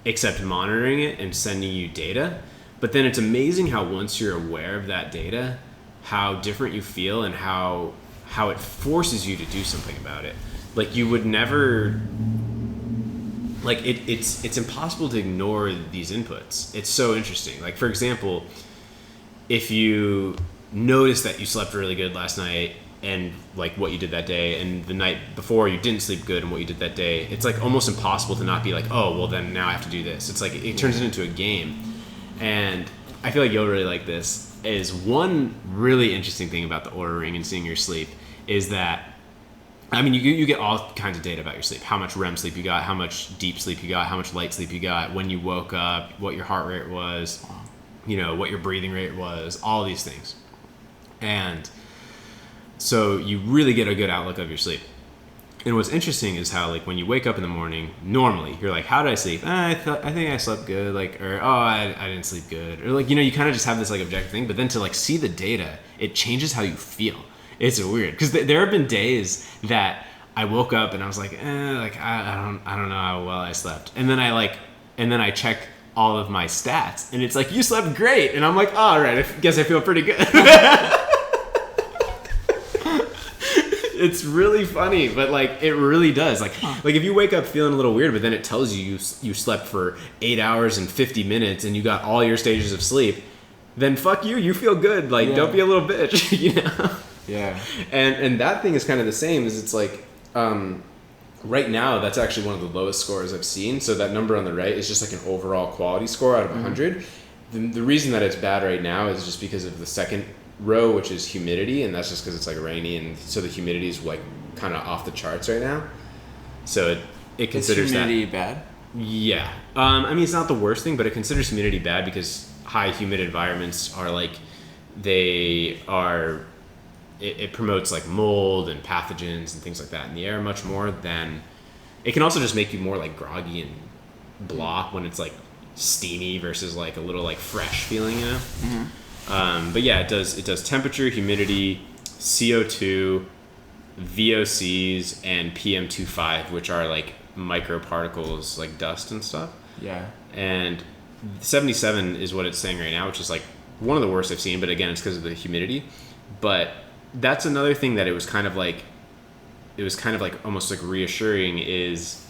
except monitoring it and sending you data. But then it's amazing how once you're aware of that data, how different you feel and how it forces you to do something about it. Like you would never, like it's impossible to ignore these inputs. It's so interesting. Like for example, if you notice that you slept really good last night and like what you did that day, and the night before you didn't sleep good and what you did that day, it's like almost impossible to not be like, oh well, then now I have to do this. It's like it turns it into a game. And I feel like you'll really like this. Is one really interesting thing about the Aura ring and seeing your sleep is that, I mean, you get all kinds of data about your sleep. How much REM sleep you got, how much deep sleep you got, how much light sleep you got, when you woke up, what your heart rate was, you know, what your breathing rate was, all these things. And so you really get a good outlook of your sleep. And what's interesting is how, like, when you wake up in the morning, normally you're like, how did I sleep? I think I slept good, like, or I didn't sleep good, or like, you know, you kind of just have this like objective thing. But then to like see the data, it changes how you feel. It's weird because there have been days that I woke up and I was like, like I don't know how well I slept, and then I check all of my stats, and it's like, you slept great, and I'm like, all right, I guess I feel pretty good. It's really funny, but like it really does. Like if you wake up feeling a little weird, but then it tells you slept for 8 hours and 50 minutes and you got all your stages of sleep, then fuck you. You feel good. Like Don't be a little bitch, you know? Yeah. And that thing is kind of the same. Is it's like right now that's actually one of the lowest scores I've seen. So that number on the right is just like an overall quality score out of 100. The reason that it's bad right now is just because of the second row, which is humidity, and that's just because it's like rainy, and so the humidity is like kind of off the charts right now. So it considers that. Is humidity bad? Yeah. I mean, it's not the worst thing, but it considers humidity bad because high humid environments are like, it promotes like mold and pathogens and things like that in the air much more than, it can also just make you more like groggy and blah when it's like steamy versus like a little like fresh feeling, you know. Mm-hmm. But yeah, it does temperature, humidity, CO2, VOCs, and PM2.5, which are like microparticles like dust and stuff. Yeah. And 77 is what it's saying right now, which is like one of the worst I've seen, but again, it's because of the humidity. But that's another thing that it was kind of like almost like reassuring is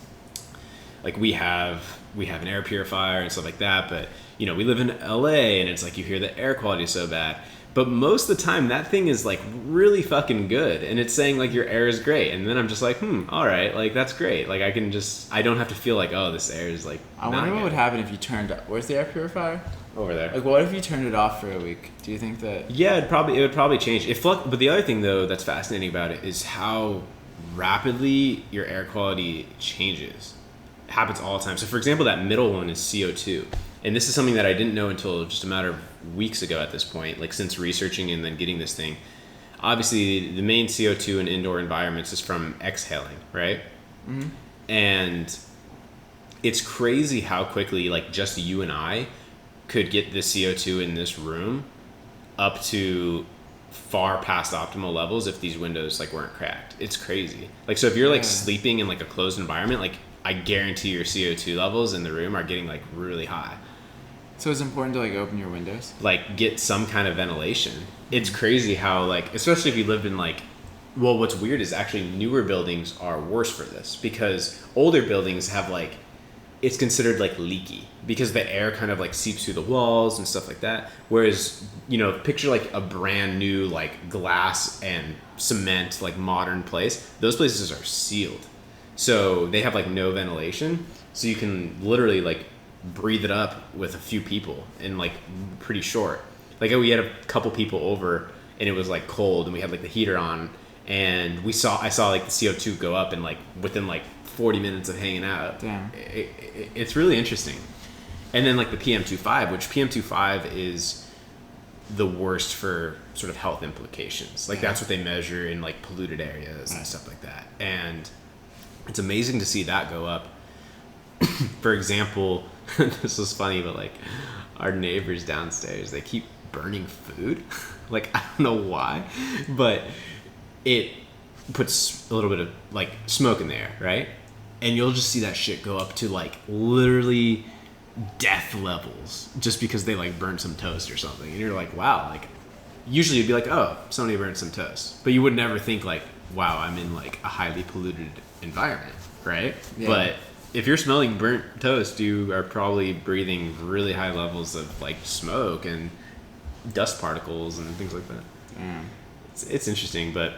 like we have an air purifier and stuff like that, but you know, we live in LA and it's like you hear the air quality is so bad. But most of the time that thing is like really fucking good and it's saying like your air is great. And then I'm just like, all right, like that's great. Like I don't have to feel like, oh, this air is like I wonder what would happen if you turned where's the air purifier? Over there. Like what if you turned it off for a week? Do you think that Yeah, it would probably change. But the other thing though that's fascinating about it is how rapidly your air quality changes. It happens all the time. So for example, that middle one is CO2. And this is something that I didn't know until just a matter of weeks ago at this point, like since researching and then getting this thing. Obviously, the main CO2 in indoor environments is from exhaling, right? Mm-hmm. And it's crazy how quickly, like just you and I could get the CO2 in this room up to far past optimal levels if these windows like weren't cracked. It's crazy. Like, so if you're like sleeping in like a closed environment, like I guarantee your CO2 levels in the room are getting like really high. So it's important to like open your windows? Like get some kind of ventilation. It's crazy how like, especially if you lived in like, well, what's weird is actually newer buildings are worse for this because older buildings have like, it's considered like leaky because the air kind of like seeps through the walls and stuff like that. Whereas, you know, picture like a brand new like glass and cement, like modern place. Those places are sealed. So they have like no ventilation. So you can literally like breathe it up with a few people and like pretty short. Like we had a couple people over and it was like cold and we had like the heater on and I saw like the CO2 go up and like within like 40 minutes of hanging out. Damn. It's really interesting. And then like the PM2.5, which PM2.5 is the worst for sort of health implications. Like that's what they measure in like polluted areas and stuff like that. And it's amazing to see that go up. For example, this was funny, but like our neighbors downstairs, they keep burning food. Like I don't know why, but it puts a little bit of like smoke in the air, right? And you'll just see that shit go up to like literally death levels just because they like burned some toast or something. And you're like, wow, like usually you'd be like, oh, somebody burned some toast. But you would never think like, wow, I'm in like a highly polluted environment, right? Yeah. But if you're smelling burnt toast, you are probably breathing really high levels of like smoke and dust particles and things like that. Mm. It's interesting, but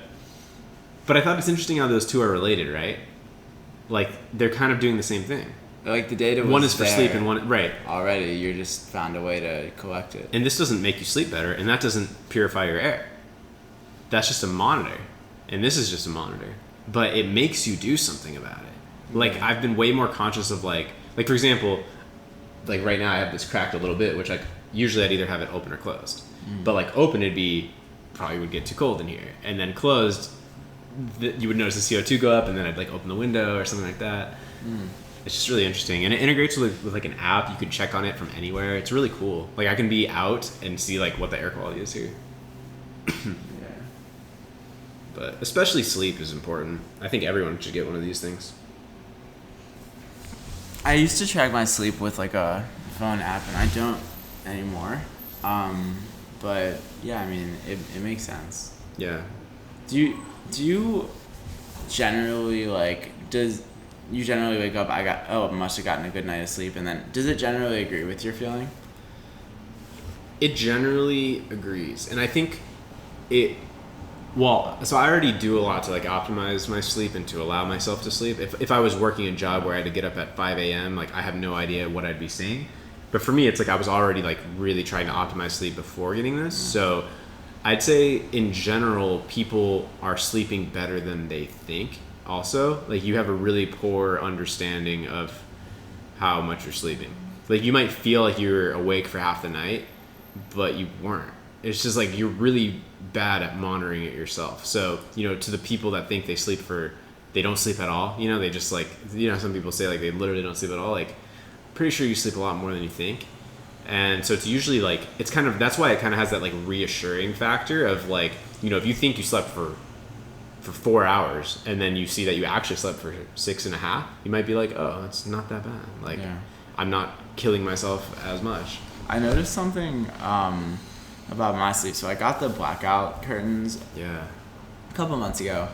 I thought it's interesting how those two are related, right? Like they're kind of doing the same thing. Like the data was one is for sleep and one right. Already, you just found a way to collect it. And this doesn't make you sleep better, and that doesn't purify your air. That's just a monitor, and this is just a monitor. But it makes you do something about it. Like I've been way more conscious of like for example, like right now I have this cracked a little bit, which usually I'd either have it open or closed. But like open, it'd be probably would get too cold in here, and then closed, you would notice the CO2 go up, and then I'd like open the window or something like that. It's just really interesting, and it integrates with like an app. You can check on it from anywhere. It's really cool. Like I can be out and see like what the air quality is here. But especially sleep is important. I think everyone should get one of these things. I used to track my sleep with like a phone app, and I don't anymore. But yeah, I mean, it makes sense. Yeah. Do you generally you generally wake up, I must have gotten a good night of sleep, and then does it generally agree with your feeling? It generally agrees, and I think so I already do a lot to like optimize my sleep and to allow myself to sleep. If I was working a job where I had to get up at 5 a.m., like I have no idea what I'd be seeing. But for me, it's like I was already like really trying to optimize sleep before getting this. So I'd say in general, people are sleeping better than they think. Also, like you have a really poor understanding of how much you're sleeping. Like you might feel like you're awake for half the night, but you weren't. It's just like you're really bad at monitoring it yourself. So, you know, to the people that think they don't sleep at all, you know, they just like, you know, some people say like they literally don't sleep at all. Like pretty sure you sleep a lot more than you think. And so it's usually like, it's kind of, that's why it kind of has that like reassuring factor of like, you know, if you think you slept for 4 hours and then you see that you actually slept for 6.5, you might be like, oh, it's not that bad. Like, I'm not killing myself as much. I noticed something about my sleep. So I got the blackout curtains a couple months ago,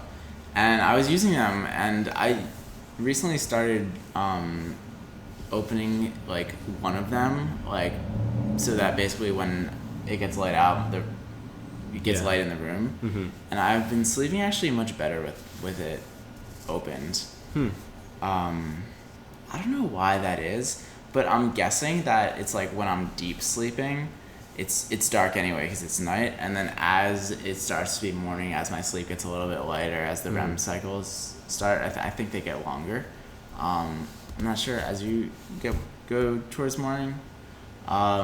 and I was using them, and I recently started opening like one of them, like so that basically when it gets light out, it gets light in the room. Mm-hmm. And I've been sleeping actually much better with it opened. I don't know why that is, but I'm guessing that it's like when I'm deep sleeping, it's dark anyway because it's night, and then as it starts to be morning, as my sleep gets a little bit lighter, as the REM cycles start, I think they get longer. I'm not sure as you go towards morning. I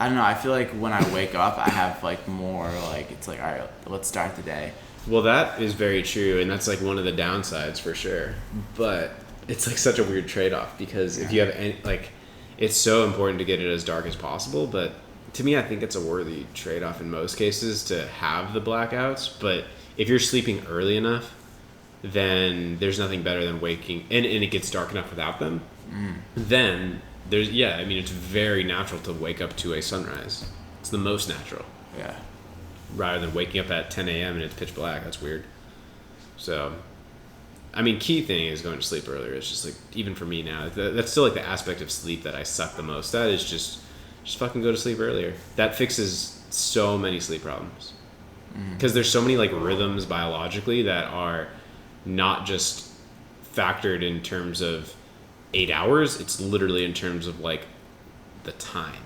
don't know. I feel like when I wake up, I have like more like it's like, all right, let's start the day. Well, that is very true, and that's like one of the downsides for sure. But it's like such a weird trade-off because if you have any, like, it's so important to get it as dark as possible. But to me, I think it's a worthy trade-off in most cases to have the blackouts. But if you're sleeping early enough, then there's nothing better than waking and it gets dark enough without them. Then there's I mean, it's very natural to wake up to a sunrise. It's the most natural. Yeah. Rather than waking up at 10 a.m. and it's pitch black. That's weird. So, I mean, key thing is going to sleep earlier. It's just like, even for me now, that's still like the aspect of sleep that I suck the most at is just fucking go to sleep earlier. That fixes so many sleep problems. Because there's so many like rhythms biologically that are not just factored in terms of 8 hours. It's literally in terms of like the time,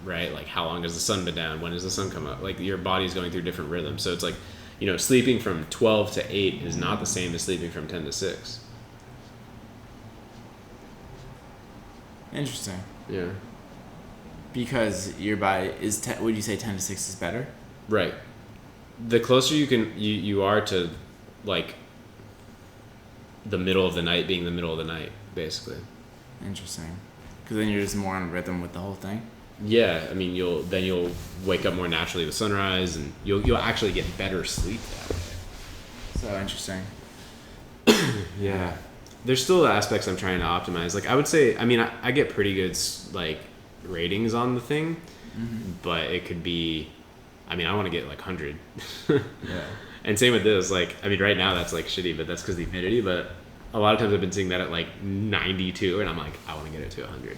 right? Like how long has the sun been down? When does the sun come up? Like your body's going through different rhythms. So it's like, you know, sleeping from 12 to 8 is not the same as sleeping from 10 to 6. Interesting. Yeah. Because your body is, would you say 10 to 6 is better? Right. The closer you are to like the middle of the night being the middle of the night, basically. Interesting. Because then you're just more on rhythm with the whole thing. Yeah, I mean, you'll wake up more naturally with sunrise, and you'll actually get better sleep that way. So interesting. Yeah, there's still aspects I'm trying to optimize. Like I would say, I mean, I get pretty good like ratings on the thing, but it could be, I mean, I want to get like 100. Yeah. And same with this. Like, I mean, right now that's like shitty, but that's because of the humidity. But a lot of times I've been seeing that at like 92, and I'm like, I want to get it to 100.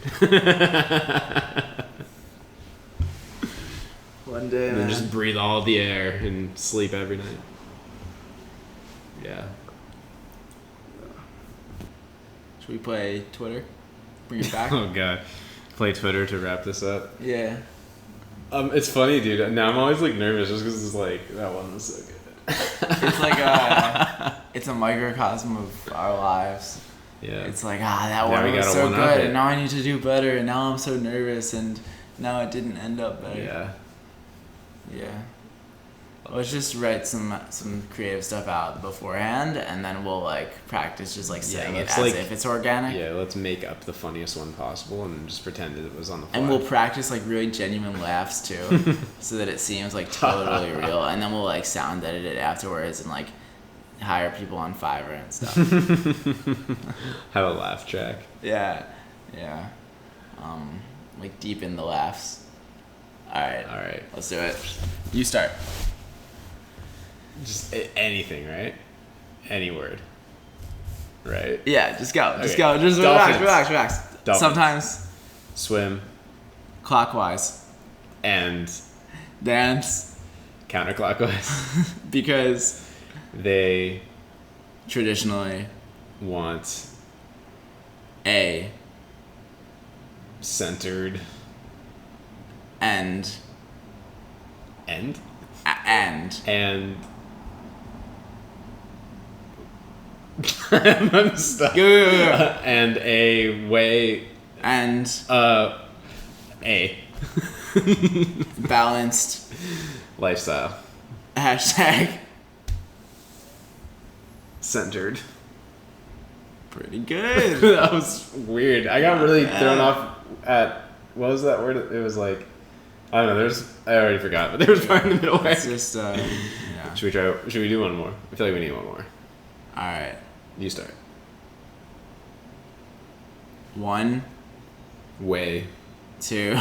One day, and then just breathe all the air and sleep every night. Yeah. Should we play Twitter? Bring it back? Oh god. Play Twitter to wrap this up. Yeah. It's funny, dude. Now I'm always like nervous just because it's like that one was so good. It's like it's a microcosm of our lives. Yeah. It's like that one was so good, and now I need to do better, and now I'm so nervous, and now it didn't end up better. Yeah. Yeah. Let's just write some creative stuff out beforehand, and then we'll like practice just like saying it as like, if it's organic. Yeah, let's make up the funniest one possible and just pretend that it was on the fly. And we'll practice like really genuine laughs too, so that it seems like totally real. And then we'll like sound edit it afterwards and like hire people on Fiverr and stuff. Have a laugh track. Yeah. Like deepen the laughs. All right. Let's do it. You start. Just anything, right? Any word. Right? Yeah, just go. Okay. Just relax. Dolphins. Sometimes Swim. clockwise. And Dance. counterclockwise. Because they traditionally want a centered and I'm stuck. Go. And a way and a balanced lifestyle. # Centered. Pretty good. That was weird. I got really thrown off at, what was that word? It was like, I don't know, I already forgot, but there was part in the middle where. It's just, yeah. Should we do one more? I feel like we need one more. Alright. You start. 1, Way. 2,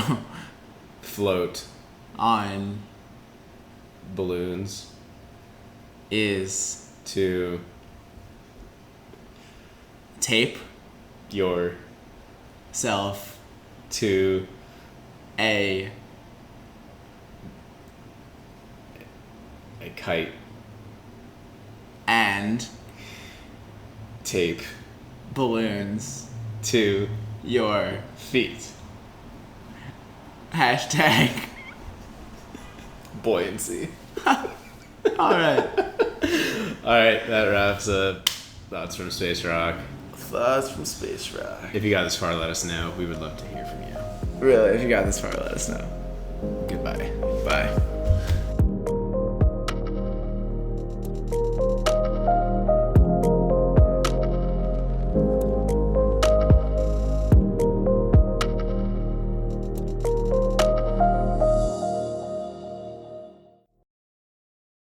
Float. on, Balloons. is, To. tape, Your. self, To. a Kite. and Tape. balloons, To. your Feet. hashtag. Buoyancy. Alright. Alright, that wraps up Thoughts from Space Rock. Thoughts from Space Rock. If you got this far, let us know. We would love to hear from you. Really, if you got this far, let us know. Goodbye. Bye.